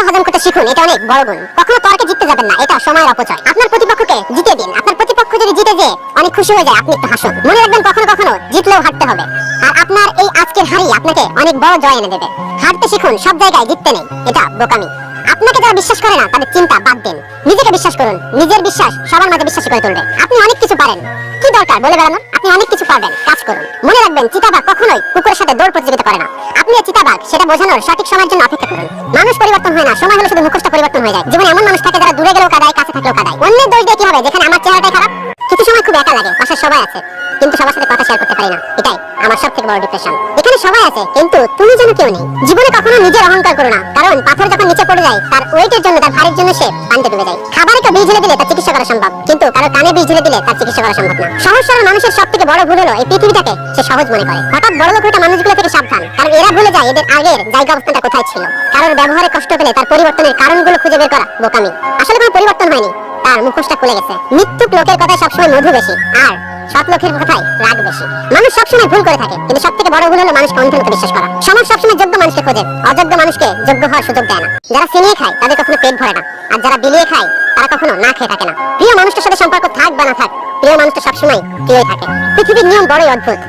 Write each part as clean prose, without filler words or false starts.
হজম করতে শিখুন, এটা অনেক বড় গুণ। কখনো তর্কে জিততে যাবেন না, এটা সময়ের অপচয়। আপনার প্রতিপক্ষকে জিতে দিন। আপনার প্রতিপক্ষ যদি জিতে যে অনেক খুশি হয়ে যায়, আপনি একটু হাসুন। মনে রাখবেন কখনো কখনো জিতলেও হারতে হবে। আর আপনার এই আজকের হারই আপনাকে অনেক বড় জয় এনে দেবে। হারতে শিখুন, সব জায়গায় জিততে নেই, এটা বোকামি। আপনাকে যারা বিশ্বাস করে না তাদের চিন্তা বাদ দেন, নিজেকে বিশ্বাস করুন। নিজের বিশ্বাস সবার মাঝে বিশ্বাসী করে তুলবে। আপনি অনেক কিছু পারেন, কি দরকার বলে বেড়ানোর? আপনি অনেক কিছু পারবেন, কাজ করুন। মনে রাখবেন চিতাবাঘ কখনোই কুকুরের সাথে দৌড় প্রতিযোগিতা করে না। আপনি চিতাবাঘ সেটা বোঝানোর সঠিক সময়ের জন্য অপেক্ষা করুন। মানুষ পরিবর্তন হয় না, সময় হলে শুধু মুখোশটা পরিবর্তন হয়ে যায়। জীবনে এমন মানুষ থাকে যারা দূরে গেলেও কাঁদায়, কাছে থাকলেও কাঁদায়। অন্যের দোষ দিয়ে কি হবে যেখানে আমার চেহারাটাই খারাপ? কিছু সময় খুব একা লাগে, পাশে সবাই আছে কিন্তু সবার সাথে কথা শেয়ার করতে পারি না, এটাই আমার সবথেকে বড় ডিপ্রেশন। এখানে সবাই আছে কিন্তু তুমি যেন কেউ নেই। জীবনে কখনো নিজের অহংকার করো না, কারণ পাথর যখন নিচে পড়ে যায় তার ওয়েটের জন্য, তার ভারের জন্য সে পানিতে ডুবে যায়। খাবারে কেউ বিষ ঢেলে দিলে তার চিকিৎসা করা সম্ভব, কিন্তু কারো কানে বিষ ঢেলে দিলে তার চিকিৎসা করা সম্ভব না। সহজ সরল মানুষের সবথেকে বড় ভুল হলো এই পৃথিবীটাকে সে সহজ মনে করে। হঠাৎ বড় লোক হওয়া মানুষগুলো থেকে সাবধান, কারণ এরা ভুলে যায় এদের আগের জায়গা অবস্থানটা কোথায় ছিল। কারোর ব্যবহারে কষ্ট পেলে তার পরিবর্তনের কারণগুলো খুঁজে বের করা বোকামি। আসলে কোনো পরিবর্তন হয়নি, তার মুখোশটা খুলে গেছে। মৃত্যুক লোকের কথায় সবসময় মধু বেশি, আর সৎ লোকের কথায় রাগ বেশি। মানুষ সবসময় ভুল করে থাকে, কিন্তু সবথেকে বড় ভুল হলো মানুষকে অন্ধের মতো বিশ্বাস করা। সমাজ সবসময় যোগ্য মানুষকে খোঁজে, অযোগ্য মানুষকে যোগ্য হওয়ার সুযোগ দেয় না। যারা চিনিয়ে খায় তাদের কখনো পেট ভরে না, আর যারা বিলিয়ে খায় তারা কখনো না খেয়ে থাকে না। প্রিয় মানুষটার সাথে সম্পর্ক থাক বা না থাক, প্রিয় মানুষটা সবসময় প্রিয়ই থাকে। পৃথিবীর নিয়ম বড়ই অদ্ভুত।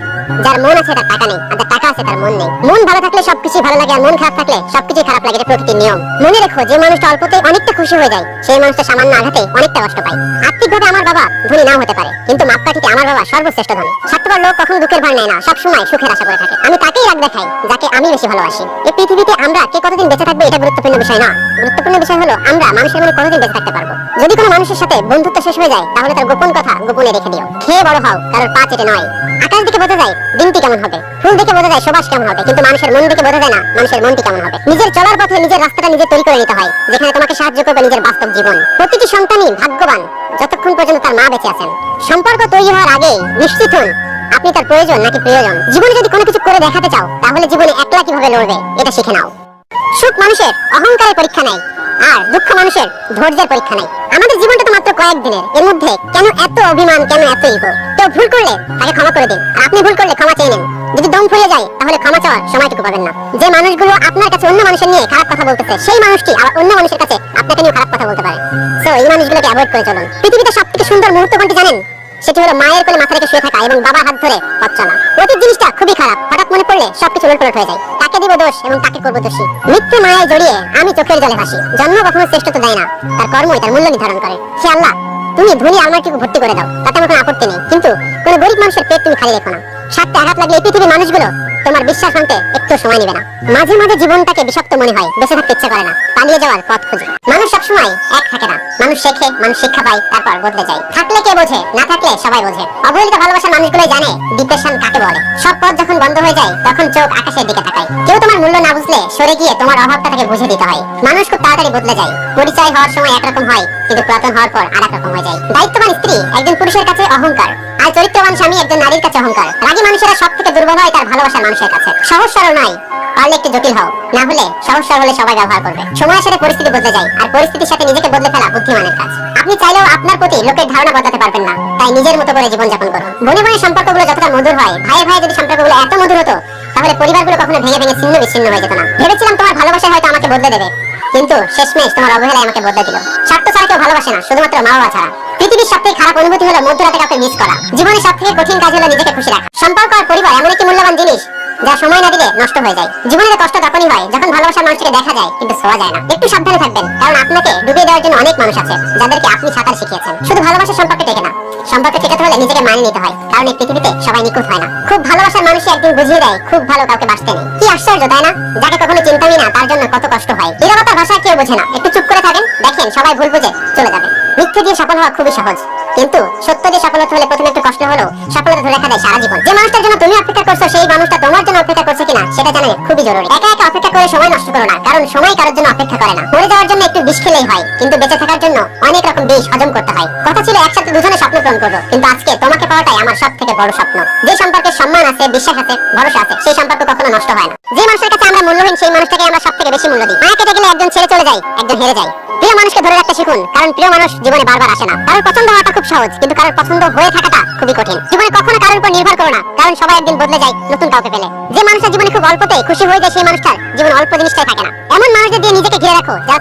যার মন আছে তার টাকা নেই, আর যার টাকা আছে তার মন নেই। মন ভালো থাকলে সবকিছু ভালো লাগে, আর মন খারাপ থাকলে সবকিছু খারাপ লাগে। এটা প্রকৃতির নিয়ম। মনে রেখো, যে মানুষটা অল্পতে অনেকটা খুশি হয়ে যায়, সেই মানুষটা সামান্য আঘাতে অনেকটা কষ্ট পায়। আর্থিকভাবে আমার বাবা ধনী নাও হতে পারে, কিন্তু মাপকাঠিতে আমার বাবা সর্বশ্রেষ্ঠ ধনী। স্বার্থপর লোক কখনো দুঃখের ভার নেয় না, সবসময় সুখের আশা করে থাকে। আমি তাকেই রাগ দেখাই যাকে আমি বেশি ভালোবাসি। এই পৃথিবীতে আমরা কে কতদিন বেঁচে থাকবো এটা গুরুত্বপূর্ণ বিষয় না। গুরুত্বপূর্ণ বিষয় হলো আমরা মানুষের মনে কতদিন বেঁচে থাকতে পারবো। যদি কোনো মানুষের সাথে বন্ধুত্ব শেষ হয়ে যায়, তাহলে তার গোপন কথা গোপনে রেখে দিও। খেয়ে বড় হও, কারোর পা চেটে নয়। আকাশ দিকে বোঝা যায় দিনটি কেমন হবে, ফুল দেখে বোঝা যায় সুবাস কেমন হবে, কিন্তু মানুষের মন দেখে বোঝা যায় না মানুষের মনটি কেমন হবে। নিজের চলার পথে নিজের রাস্তাটা নিজে তৈরি করে নিতে হয়, যেখানে তোমাকে সাহায্য করবে নিজের বাস্তব জীবন। প্রতিটি সন্তানই ভাগ্যবান যতক্ষণ পর্যন্ত তার মা বেঁচে আছেন। সম্পর্ক তৈরি হওয়ার আগেই নিশ্চিত হন আপনি তার প্রয়োজন নাকি প্রিয়জন। জীবনে যদি কোনো কিছু করে দেখাতে চাও, তাহলে জীবনে একলা কিভাবে লড়বে এটা শিখে নাও। সুখ মানুষের অহংকারের পরীক্ষা নেয়, আর দুঃখ মানুষের ধৈর্যের পরীক্ষা নেয়। আমাদের জীবনটা তো মাত্র কয়েকদিনের, এর মধ্যে কেন এত অভিমান, কেন এত ইগো? কেউ ভুল করলে তাকে ক্ষমা করে দিন, আর আপনি ভুল করলে ক্ষমা চেয়ে নেন। যদি দম ফুরিয়ে যায় তাহলে ক্ষমা চাওয়ার সময়টুকু পাবেন না। যে মানুষগুলো আপনার কাছে অন্য মানুষের নিয়ে খারাপ কথা বলতেছে, সেই মানুষটি আবার অন্য মানুষের কাছে আপনাকে নিয়ে খারাপ কথা বলতে পারে। সো এই মানুষগুলোকে অ্যাভয়েড করে চলুন। পৃথিবীতে সবথেকে সুন্দর মুহূর্ত কোনটি জানেন? সেটি হলো মায়ের কোলে মাথা রেখে শুয়ে থাকা এবং বাবার হাত ধরে পথ চলা। অতীত জিনিসটা খুবই খারাপ, হঠাৎ মনে পড়লে সবকিছু উলটপালট হয়ে যায়। তাকে দিব দোষ এবং তাকে করবো দোষী। মৃত্যু মায়ায় জড়িয়ে আমি চোখের জলে ভাসি। জন্ম কখনো শ্রেষ্ঠত্ব দেয় না, তার কর্মই তার মূল্য নির্ধারণ করে। হে আল্লাহ, তুমি ধনী আলমারিটুকু ভর্তি করে দাও, তাতে আমার কোনো আপত্তি নেই, কিন্তু কোনো গরিব মানুষের পেট তুমি খালি রেখো না। স্বার্থে আঘাত লাগলে এই পৃথিবীর মানুষগুলো তোমার বিশ্বাস ভাঙতে একটু সময় নেবে না। মাঝে মাঝে জীবনটাকে বিষাক্ত মনে হয়, বেঁচে থাকতে ইচ্ছে করে না, পালিয়ে যাওয়ার পথ খুঁজে। মানুষ সবসময় এক থাকে না, মানুষ শেখে, মানুষ শিক্ষা পায়, তারপর বদলে যায়। থাকলে কে বোঝে, না থাকলে সবাই বোঝে। অবহেলিত ভালোবাসার মানুষগুলোই জানে ডিপ্রেশন কাকে বলে। সব পথ যখন বন্ধ হয়ে যায়, তখন চোখ আকাশের দিকে তাকায়। কেউ তোমার মূল্য না বুঝলে সরে গিয়ে তোমার অভাবটা তাকে বুঝে দিতে হয়। মানুষ খুব তাড়াতাড়ি বদলে যায়। পরিচয় হওয়ার সময় একরকম হয়, কিন্তু পুরাতন হওয়ার পর আর এক রকম হয়ে যায়। দায়িত্ববান স্ত্রী একজন পুরুষের কাছে অহংকার, আর চরিত্রবান স্বামী একজন নারীর কাছে অহংকার। রাগী মানুষেরা সব থেকে দুর্বল হয় তার ভালোবাসার মানুষের কাছে। সহজ সরল নয়, পারলে একটু জটিল হও, না হলে সহজ সরল হলে সবাই ব্যবহার করবে। সময়ের সাথে পরিস্থিতি বদলে যায়, আর পরিস্থিতির সাথে নিজেকে বদলে ফেলা বুদ্ধিমানের কাজ। আপনি চাইলেও আপনার প্রতি লোকের ধারণা বদলাতে পারবেন না, তাই নিজের মতো করে জীবন যাপন করুন। বনে বনে সম্পর্কগুলো যতটা মধুর হয়, ভাইয়ে ভাইয়ে যদি সম্পর্কগুলো এত মধুর হতো, তাহলে পরিবারগুলো কখনো ভেঙে ভেঙে ছিন্ন বিচ্ছিন্ন হয়ে যেত না। ভেবেছিলাম তোমার ভালোবাসা হয়তো আমাকে বদলে দেবে, কিন্তু শেষমেশ তোমার অবহেলায় আমাকে বদলে দিল। স্বার্থ ছাড়া কেউ ভালোবাসে না, শুধুমাত্র মা বাবা ছাড়া। পৃথিবীর সবথেকে খারাপ অনুভূতি হলো মধ্যরাতে কাউকে মিস করা। জীবনের সবথেকে কঠিন কাজ হলো নিজেকে খুশি রাখা। সম্পর্ক আর পরিবার এমন একটি মূল্যবান জিনিস যা সময় না দিলে নষ্ট হয়ে যায়। জীবনের কষ্ট তখনই হয় যখন ভালোবাসার মানুষকে দেখা যায় কিন্তু ছোঁয়া যায় না। একটু সাবধানে থাকবেন, কারণ আপনাকে ডুবিয়ে দেওয়ার জন্য অনেক মানুষ আছে যাদেরকে আপনি সাঁতার শিখিয়েছেন। শুধু ভালোবাসার সম্পর্কে টেকে না, সম্পর্কে টিকাতে হলে নিজেকে মানিয়ে নিতে হয়, কারণ এই পৃথিবীতে সবাই নিখুঁত হয় না। খুব ভালোবাসার মানুষই একদিন বুঝিয়ে দেয় খুব ভালো কাউকে বাসতে নেই। কি আশ্চর্য তাই না? যাকে কখনো চিন্তাই না তার জন্য কত কষ্ট হয়। নীরবতার ভাষা কেউ বোঝে না। একটু চুপ করে থাকেন, দেখেন সবাই ভুল বুঝে চলে যাবে। মিথ্যে দিয়ে সফল হওয়া খুবই সহজ, কিন্তু সত্য দিয়ে সফল হতে হলে প্রথমে একটু কষ্ট হলেও সফলতা ধরে রাখা যায় সারা জীবন। যে মানুষটার জন্য তুমি অপেক্ষা করছো, সেই মানুষটা তোমার জন্য অপেক্ষা করছে কিনা সেটা জানা খুবই জরুরি। একা একা অপেক্ষা করে সময় নষ্ট করো না, কারণ সময় কারোর জন্য অপেক্ষা করে না। মরে যাওয়ার জন্য একটু বিষ খেলেই হয়, কিন্তু বেঁচে থাকার জন্য অনেক রকম বিষ হজম করতে হয়। কথা ছিল একসাথে দুজনে স্বপ্ন পূরণ করবো, কিন্তু আজকে তোমাকে পাওয়াটাই আমার সব থেকে বড় স্বপ্ন। যে সম্পর্কে সম্মান আছে, বিশ্বাস আছে, ভরসা আছে, সেই সম্পর্ক কখনো নষ্ট হয় না। যে মানুষের কাছে আমরা মূল্যহীন, সেই মানুষটাকে আমরা সব থেকে বেশি মূল্য দিই। মায়া কেটে গেলে একজন ছেড়ে চলে যায়, একজন হেরে যায়। প্রিয় মানুষকে ধরে রাখতে শিখুন, কারণ প্রিয় মানুষ জীবনে বারবার আসে না। কারোর পছন্দ হওয়াটা খুব সহজ, কিন্তু কারোর পছন্দ হয়ে থাকাটা খুবই কঠিন। জীবনে কখনো কারোর উপর নির্ভর করো না, কারণ সবাই একদিন বদলে যায় নতুন কাউকে পেলে। যে মানুষের জীবনে খুব অল্পতেই খুশি হয়ে যায়, সেই মানুষটার জীবন অল্প জিনিসটাই থাকে না। এমন মানুষদের দিয়ে নিজেকে ঘিরে রাখো যারা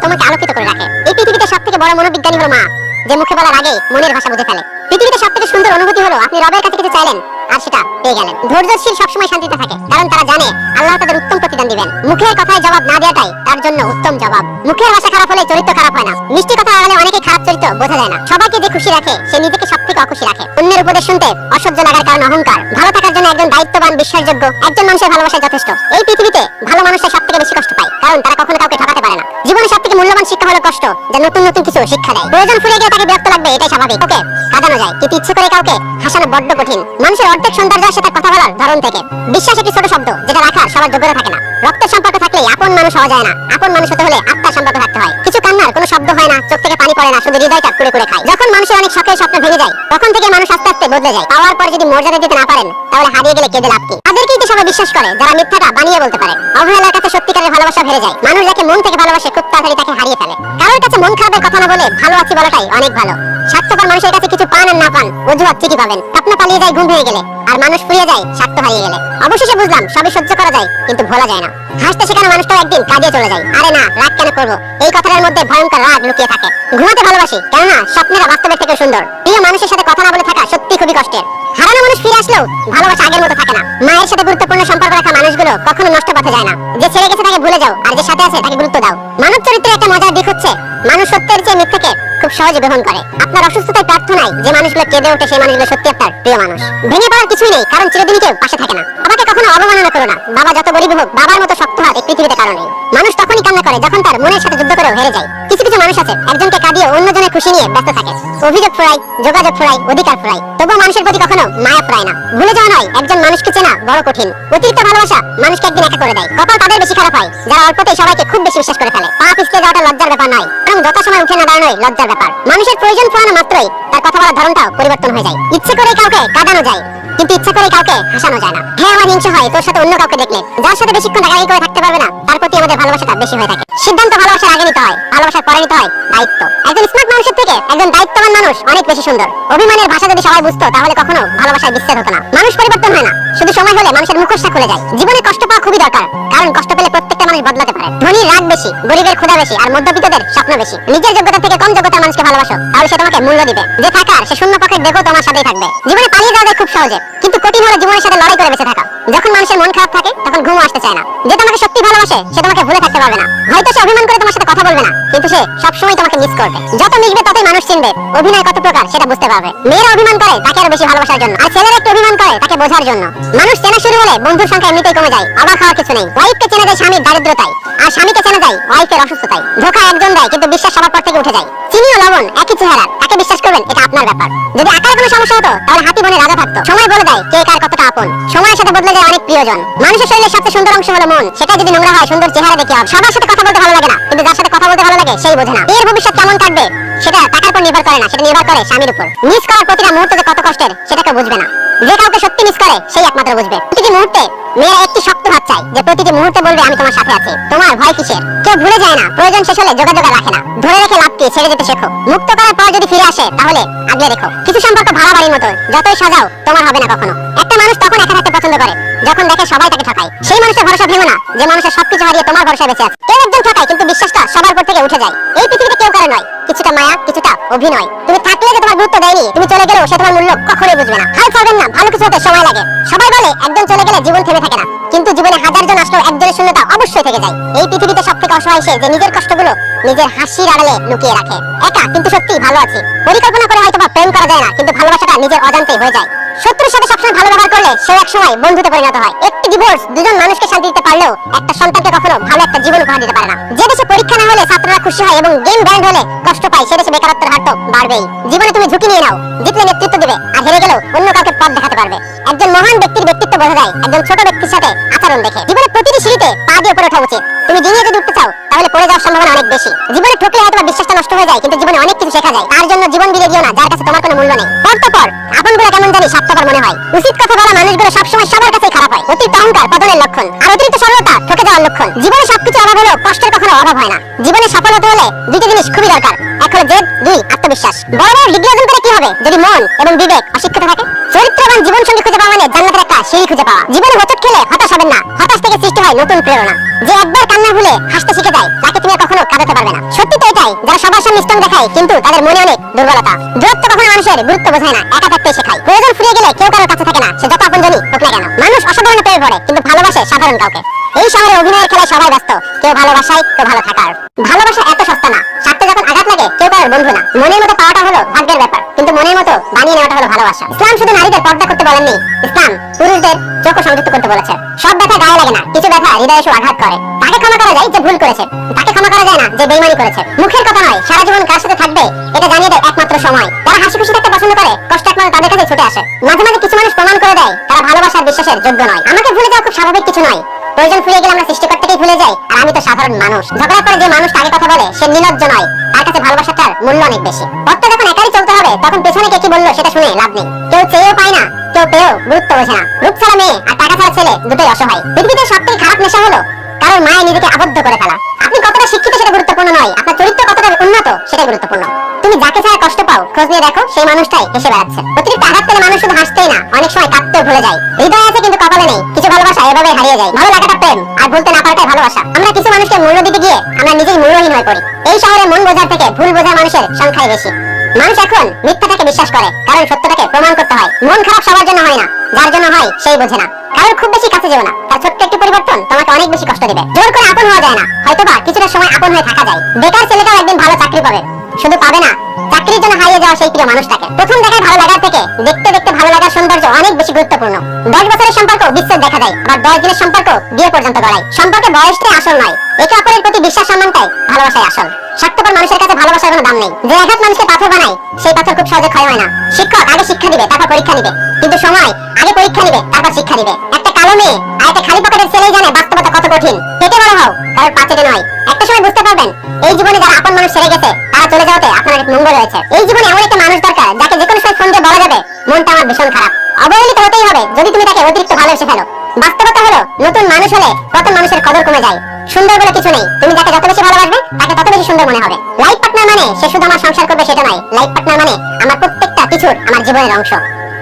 যে মুখে বলার আগে মনের ভাষা বুঝে ফেলে। পৃথিবীতে সবথেকে সুন্দর অনুভূতি হলো আপনি রবের কাছে কিছু চাইলেন আর সেটা পেয়ে গেলেন। ধৈর্যশীল সবসময় শান্তিতে থাকে, কারণ তারা জানে আল্লাহ তাদের উত্তম প্রতিদান দিবেন। মুখের কথায় জবাব না দেওয়াটাই তার জন্য উত্তম জবাব। মুখের ভাষা খারাপ হলে চরিত্র খারাপ হয় না। মিষ্টি কথা আড়ালে অনেকেই খারাপ চরিত্র বোঝা যায় না। সবাইকে যে খুশি রাখে সে নিজেকে সবথেকে অখুশি রাখে। অন্যের উপদেশ শুনতে অসহ্য লাগার কারণ অহংকার। ভালো থাকার জন্য একজন দায়িত্ববান, বিশ্বাসযোগ্য একজন মানুষের ভালোবাসায় যথেষ্ট। এই পৃথিবীতে ভালো মানুষরা সবথেকে বেশি কষ্ট পায়, কারণ তারা কখনো কাউকে ঠকাতে পারে না। জীবনে সবথেকে মূল্যবান শিক্ষা হলো কষ্ট, যা নতুন নতুন কিছু শিক্ষা দেয়। প্রয়োজন ফুরিয়ে গেলে তাকে বিরক্ত লাগবে, এটাই স্বাভাবিক। ওকে কাঁদানো যায়, কিন্তু ইচ্ছে করে কাউকে হাসানো বড্ড কঠিন। মানুষের অর্ধেক সৌন্দর্য আসে তার কথা বলার ধরন থেকে। বিশ্বাস একটি ছোট শব্দ, যেটা রাখার সবার যোগ্যতা থাকে না। রক্তের সম্পর্ক থাকলেই আপন মানুষ হওয়া যায় না। আপন মানুষ হতে হলে আত্মার সম্পর্ক থাকতে হয়। কিছু কান্নার কোনো শব্দ হয় না, চোখ থেকে পানি পড়ে না, শুধু হৃদয়টা কুড়ে কুড়ে খায়। যখন মানুষের অনেক শখের স্বপ্ন ভেঙে যায়, তখন থেকে মানুষ আস্তে আস্তে বদলে যায়। পাওয়ার পরে যদি মর্যাদা দিতে না পারেন, তাহলে হারিয়ে গেলে কেঁদে লাভ কি? তাদেরকেই তো সবাই বিশ্বাস করে যারা মিথ্যাটা বানিয়ে বলতে পারে। অবহেলার কাছে সত্যিকারের ভালোবাসা হেরে যায়। মানুষ যাকে মন থেকে ভালোবাসে খুব তাড়াতাড়ি তাকে হারিয়ে ফেলে। কারোর কাছে মন খারাপের কথা না বলে ভালো আছি বলাটাই অনেক ভালো। স্বার্থপর মানুষের কাছে কিছু পান আর না পান অজুহাত ঠিকই পাবেন। স্বপ্ন পালিয়ে যায় ঘুম ভেঙে গেলে, আর মানুষ ফুরিয়ে যায় স্বার্থ হারিয়ে গেলে। অবশেষে বুঝলাম সবই সহ্য করা যায়, কিন্তু ভোলা যায় না। হাসতে শেখানো মানুষটাও একদিন কাঁদিয়ে চলে যায়। আরে না, রাগ কেন করবো? এই কথাটার মধ্যে ভয়ঙ্কর রাগ লুকিয়ে থাকে। ঘুমাতে ভালোবাসি, কেননা স্বপ্নেরা বাস্তবের থেকে সুন্দর। প্রিয় মানুষের সাথে কথা না বলে থাকা সত্যি খুবই কষ্টের। হারানো মানুষ ফিরে আসলেও ভালোবাসা আগের মতো থাকে না। মায়ের সাথে গুরুত্বপূর্ণ সম্পর্ক রাখা মানুষগুলো কখনো নষ্ট পথে যায় না। যে ছেড়ে গেছে তাকে ভুলে যাও, আর যে সাথে আছে তাকে গুরুত্ব দাও। মানব চরিত্রের একটা মজার দিক হচ্ছে মানুষ সত্যের চেয়ে মিথ্যাকে খুব সহজে গ্রহণ করে। আপনার অসুস্থতায় প্রার্থনায় যে মানুষগুলো কেঁদে ওঠে, সেই মানুষগুলো সত্যি আপনার প্রিয় মানুষ। ভেঙে পড়ার কিছুই নেই, কারণ চিরদিনই কেউ পাশে থাকে না। বাবাকে কখনো অবমাননা করো না। বাবা যত গরিব হোক, বাবার মতো শক্ত হাত এই পৃথিবীতে কারো নেই। মানুষ তখনই কান্না করে যখন তার মনের সাথে যুদ্ধ করেও হেরে যায়। কিছু কিছু মানুষ আছে একজনকে কাঁদিয়ে অন্যজনের খুশি নিয়ে ব্যস্ত থাকে। অভিযোগ ফুরায়, যোগাযোগ ফুরায়, অধিকার ফুরায়, তবুও মানুষের প্রতি কখনো মায়া ফুরায় না। ভুলে যাওয়া নয়, একজন মানুষকে চেনা বড় কঠিন। অতিরিক্ত ভালোবাসা মানুষকে একদিন একা করে দেয়। কপাল তাদের বেশি খারাপ হয় যারা অল্পতেই সবাইকে খুব বেশি বিশ্বাস করে ফেলে। পা পিছলে যাওয়াটা লজ্জার ব্যাপার নয়, বরং যথাসময় উঠে না দাঁড়ানোই লজ্জার ব্যাপার। মানুষের প্রয়োজন ফুরানো মাত্রই তার কথা বলার ধরনটাও পরিবর্তন হয়ে যায়। ইচ্ছে করে কাউকে কাঁদানো যায়, কিন্তু ইচ্ছা করে কাউকে হাসানো যায় না। হ্যাঁ, আমার হিংসা হয় তোর সাথে অন্য কাউকে দেখলে। যার সাথে বেশিক্ষণ রাগারাগি করে থাকতে পারবে না, তার প্রতি আমাদের ভালোবাসাটা বেশি হয়ে থাকে। সিদ্ধান্ত ভালোবাসার আগে নিতে হয়, ভালোবাসার পরে নিতে হয় দায়িত্ব। একজন স্মার্ট মানুষের থেকে একজন দায়িত্ববান মানুষ অনেক বেশি সুন্দর। অভিমানের ভাষা যদি সবাই বুঝতো, তাহলে কখনো ভালোবাসায় বিচ্ছেদ হতো না। মানুষ পরিবর্তন হয় না, শুধু সময় হলে মানুষের মুখোশটা খুলে যায়। জীবনে কষ্ট পাওয়া খুবই দরকার, কারণ কষ্ট পেলে প্রত্যেকটা মানুষ বদলাতে পারে। ধনীর রাগ বেশি, গরিবের ক্ষুধা বেশি, আর মধ্যবিত্তদের স্বপ্ন বেশি। নিজের যোগ্যতা থেকে কম যোগ্যতার মানুষকে ভালোবাসো, তাহলে সে তোমাকে মূল্য দিবে। যে থাকার সে শূন্য পকেট দেখো তোমার সাথেই থাকবে। জীবনে পালিয়ে যাওয়া খুব সহজে, কিন্তু কঠিন হলো জীবনের সাথে লড়াই করে বেঁচে থাকা। যখন মানুষের মন খারাপ থাকে, তখন ঘুমও আসতে চায় না। যে তোমাকে সত্যি ভালোবাসে সে তোমাকে ভুলে থাকতে পারবে না। হয়তো সে অভিমান করে তোমার সাথে কথা বলবে না, কিন্তু সে সবসময় তোমাকে মিস করবে। যত মিশবে ততই মানুষ চিনবে অভিনয় কত প্রকার সেটা বুঝতে পারবে। মেয়েরা অভিমান করে তাকে আরো বেশি ভালোবাসার জন্য, আর ছেলেরা একটু অভিমান করে তাকে বোঝার জন্য। মানুষ চেনা শুরু হলে বন্ধুর সংখ্যা এমনিতেই কমে যায়। অবাক হওয়ার কিছু নেই। ওয়াইফকে চেনা যায় স্বামীর দারিদ্রতায়, আর স্বামীকে চেনা যায় ওয়াইফের অসুস্থতায়। ধোঁকা একজন দেয়, কিন্তু বিশ্বাস সবার পর থেকে উঠে যায়। চিনি ও লবণ একই চেহারা, তাকে বিশ্বাস করবেন এটা আপনার ব্যাপার। যদি আকারে কোনো সমস্যা হতো, তাহলে হাতি বনে রাজা থাকতো। সময় বলে দেয় কে কার কতটা আপন। সময়ের সাথে বদলে যায় অনেক প্রিয়জন। মানুষের শরীরের সবচেয়ে সুন্দর অংশ হলো মন। সেটা যদি নোংরা হয়, সুন্দর চেহারা দেখে হবে। সবার সাথে কথা বলতে ভালো লাগে না, কিন্তু যার সাথে কথা বলতে ভালো লাগে সেই বোঝে না। এর ভবিষ্যৎ কেমন কাটবে সেটা টাকার উপর নির্ভর করে না, সেটা নির্ভর করে স্বামীর উপর। মিস করার প্রতিটা মুহূর্ত যে কত কষ্টের, সেটা কেউ বুঝবে না। যে কাউকে সত্যি মিস করে সেই একমাত্র বুঝবে। প্রতিটি মুহূর্তে মেয়েরা একটি শক্ত হাত চায়, যে প্রতিটি মুহূর্তে বলবে আমি তোমার সাথে আছি। তোমার ভয় কিসের? কেউ ভুলে যায় না, প্রয়োজন শেষ হলে যোগাযোগ রাখে না। ধরে রেখে লাভ কি? ছেড়ে যেতে শেখো। মুক্ত করার পর যদি ফিরে আসে, তাহলে আগলে রেখো। কিছু সম্পর্ক ভাড়া বাড়ির মতো, যতই সাজাও তোমার হবে না কখনো। একটা মানুষ তখন একা থাকতে পছন্দ করে যখন দেখে সবাই তাকে ঠকায়। সেই মানুষের ভরসা ভেঙো না, যে মানুষের সবকিছু হারিয়ে তোমার ভরসায় বেঁচে আছে। কেউ একজন ঠকায়, কিন্তু বিশ্বাসটা সবার উপর থেকে উঠে যায়। এই পৃথিবীতে কেউ কারো নয়, কিছুটা মায়া, কিছুটা অভিনয়। তুমি থাকলে যে তোমার গুরুত্ব দেয়নি, তুমি চলে গেলেও সে তোমার মূল্য কখনোই বুঝবে না। হাল ছাড়বেন না, ভালো কিছু হতে সময় লাগে। সবাই বলে একজন চলে গেলে জীবন থেমে থাকে না, কিন্তু জীবনে হাজার জন আসলেও একজনের শূন্যতা অবশ্যই থেকে যায়। এই পৃথিবীতে সবথেকে অসহায় সে, যে নিজের কষ্টগুলো নিজের হাসির আড়ালে লুকিয়ে রাখে। একা কিন্তু সত্যি ভালো আছে। পরিকল্পনা করে হয়তো প্রেম করা যায় না, কিন্তু ভালোবাসাটা নিজের অজান্তেই হয়ে যায়। শত্রুর সাথে সবসময় ভালো ব্যবহার করলে সে এক সময় বন্ধুতে পরিণত হয়। একটি ডিভোর্স দুজন মানুষকে শান্তি দিতে পারলেও একটা সন্তানকে কখনো ভালো একটা জীবন উপহার দিতে পারে না। যে দেশে পরীক্ষা না হলে ছাত্ররা খুশি হয় এবং গেম ব্যান্ড হলে কষ্ট পায়, সে দেশে বেকারত্বের হার তো বাড়বেই। জীবনে তুমি ঝুঁকি নিয়ে নাও, জিতলে নেতৃত্ব দিবে, আর হেরে গেলেও অন্য কাউকে পথ দেখাতে পারবে। একজন মহান ব্যক্তির ব্যক্তিত্ব বোঝা যায় একজন ছোট ব্যক্তির সাথে আচরণ দেখে। জীবনে প্রতিটি সিঁড়িতে পা দিয়ে উপরে ওঠা উচিত। তুমি ডিঙিয়ে যদি উঠতে চাও, তাহলে পড়ে যাওয়ার সম্ভাবনা অনেক বেশি। জীবনে ঠকলে হয়তো বিশ্বাসটা নষ্ট হয়ে যায়, কিন্তু জীবনে অনেক কিছু শেখা যায়। তার জন্য জীবন বিলিয়ে দিও না যার কাছে তোমার কোনো মূল্য নেই। পর আপনগুলো কেমন জানি স্বার্থপর মনে হয়। উচিত কথা বলা মানুষগুলো সবসময় সবার কাছেই খারাপ হয়। অতিরিক্ত অহংকার পতনের লক্ষণ, আর অতিরিক্ত সরলতা ঠকে যাওয়ার লক্ষণ। জীবনে সবকিছু অভাব হলেও কষ্টের কখনো অভাব হয় না। জীবনে সফল হতে হলে দুইটা জিনিস খুবই দরকার, এক হলো জেদ, দুই আত্মবিশ্বাস। বড় বড় ডিগ্রি অর্জন করে কি হবে যদি মন এবং বিবেক অশিক্ষিত থাকে? চরিত্রবান জীবন সঙ্গী খুঁজে পাওয়া মানে জান্নাতের একটা সিঁড়ি খুঁজে পাওয়া। জীবনে হোঁচট খেলে হতাশ হবেন না, হতাশ থেকে সৃষ্টি হয় নতুন প্রেরণা। যে একবার কান্না ভুলে হাসতে শিখে যায়, তাকে তুমি কখনো কাঁদাতে পারবে না। সত্যি তো এটাই, নয়, যারা সবার সামনে স্ট্রং দেখায় কিন্তু তাদের মনে অনেক দুর্বলতা। দূরত্ব কখনো মানুষের গুরুত্ব বোঝায় না, একা থাকতে শেখায়। প্রয়োজন ফুরিয়ে গেলে কেউ কারোর কাছে থাকে না, সে যত আপনজনই হোক না কেন। মানুষ অসাধারণ প্রেমে পড়ে কিন্তু ভালোবাসে সাধারণ কাউকে। এই শহরে অভিনয়ের খেলায় সবাই ব্যস্ত, কেউ ভালোবাসায় কেউ ভালো থাকার। ভালোবাসা এত সস্তা না, স্বার্থে যখন আঘাত লাগে কেউ কারোর বন্ধু না। মনের মতো পাওয়াটা হলো ভাগ্যের ব্যাপার, কিন্তু মনের মতো বানিয়ে নেওয়াটা হলো ভালোবাসা। ইসলাম শুধু নারীদের পর্দা করতে বলেননি, ইসলাম পুরুষদের চোখও সংযুক্ত করতে বলেছে। সব ব্যথা গায়ে লাগে না, কিছু ব্যথা হৃদয়ে এসে আঘাত করে। তাকে ক্ষমা করা যায় যে ভুল করেছে, তাকে ক্ষমা করা যায় না যে বেইমানি করেছে। মুখের কথা নয়, সারা জীবন কার সাথে থাকবে এটা জানিয়ে দেয় একমাত্র সময়। যারা হাসি খুশি থাকতে পছন্দ করে, কষ্ট একমাত্র তাদের কাছে ছুটে আসে। মাঝে মাঝে কিছু মানুষ প্রমাণ করে দেয় তারা ভালোবাসার বিশ্বাসের যোগ্য নয়। আমাকে ভুলে যাওয়া খুব স্বাভাবিক কিছু নয়, প্রয়োজন ফুরিয়ে গেলে আমরা সৃষ্টিকর্তাকেই ভুলে যাই। আর আমি তো সাধারণ মানুষ। ঝগড়া করে যে মানুষটা আগে কথা বলে সে নির্লজ্জ নয়, তার কাছে ভালোবাসাটার মূল্য অনেক বেশি। পথটা যখন একাই চলতে হবে তখন পেছনে কে কি বললো সেটা শুনে লাভ নেই। কেউ চেয়েও পায় না, কেউ পেয়েও গুরুত্ব বোঝে না। রূপ ছাড়া মেয়ে আর টাকা ছাড়া ছেলে দুটোই অসহায়। পৃথিবীতে সবথেকে খারাপ নেশা হলো কারোর মায়ে নিজেকে আবদ্ধ করে ফেলা। আপনি কতটা শিক্ষিত সেটা গুরুত্বপূর্ণ নয়, আপনার চরিত্র কতটা উন্নত সেটাই গুরুত্বপূর্ণ। তুমি যাকে ছাড়া কষ্ট পাও খোঁজ নিয়ে দেখো সেই মানুষটাই হেসে বেড়াচ্ছে। অতিরিক্ত আঘাত পেলে মানুষ শুধু হাসতেই না, অনেক সময় কাঁদতেও ভুলে যায়। হৃদয় আছে কিন্তু কপালে নেই। কিছু ভালোবাসা এভাবে হারিয়ে যায়। ভালো লাগাটা প্রেম আর ভুলতে না পারাটাই ভালোবাসা। আমরা কিছু মানুষকে মূল্য দিতে গিয়ে আমরা নিজেই মূল্যহীন হয়ে পড়ি। এই শহরে মন বোঝার থেকে ভুল বোঝার মানুষের সংখ্যাই বেশি। মানুষ এখন মিথ্যাটাকে বিশ্বাস করে, কারণ সত্যটাকে প্রমাণ করতে হয়। মন খারাপ সবার জন্য হয় না, যার জন্য হয় সেই বোঝে না। কারণ খুব বেশি কাছে যেও না, তার ছোট্ট একটি পরিবর্তন তোমাকে অনেক বেশি কষ্ট দিবে। জোর করে আপন হওয়া যায় না, হয়তোবা কিছুটা সময় আপন হয়ে থাকা যায়। বেকার ছেলেটাও একদিন ভালো চাকরি পাবে, শুধু পাবে না, চাকরির জন্য হারিয়ে যাওয়া সেই প্রিয় মানুষটাকে। প্রথম দেখায় ভালো লাগার থেকে দেখতে দেখতে ভালো লাগার সৌন্দর্য অনেক বেশি গুরুত্বপূর্ণ। 10 বছরের সম্পর্ক বিচ্ছেদ দেখা যায়, আবার 10 দিনের সম্পর্ক বিয়ে পর্যন্ত গড়ায়। সম্পর্কে বয়সটাই আসল নয়, একে অপরের প্রতি বিশ্বাস সম্মানটাই ভালোবাসায় আসল। স্বার্থপর মানুষের কাছে ভালোবাসার কোনো দাম নেই। যে আঘাত মানুষকে পাথর বানায় সেই পাথর খুব সহজে ক্ষয় হয় না। শিক্ষক আগে শিক্ষা দিবে, তারপর পরীক্ষা নিবে, কিন্তু সময় আগে পরীক্ষা নিবে, তারপর শিক্ষা দিবে। একটা কালো মেয়ে আর একটা খালি পকেটের ছেলেই জানে বাস্তবতা কত কঠিন। পেটে বড় হও, কারোর পাচেটে নয়। একটা সময় বুঝতে পারবেন এই জীবনে যারা আপন মানুষ ছেড়ে গেছে তারা চলে যাওয়াতে আপনার এক মঙ্গল হয়েছে। এই জীবনে এমন একটা মানুষ দরকার যাকে যে কোনো সময় ফোন দিয়ে বলা যাবে মনটা আমার ভীষণ খারাপ। অবহেলিত হতেই হবে যদি তুমি তাকে অতিরিক্ত ভালোবেসে ফেলো। বাস্তবতা হলো নতুন মানুষ হলে প্রথম মানুষের কদর কমে যায়। সুন্দর বলে কিছু নেই, তুমি যাকে যত বেশি ভালোবাসবে তাকে তত বেশি সুন্দর মনে হবে। লাইফ পার্টনার মানে সে শুধু আমার সংসার করবে সেটা নয়। লাইফ পার্টনার মানে আমার প্রত্যেকটা কিছুর আমার জীবনের অংশ।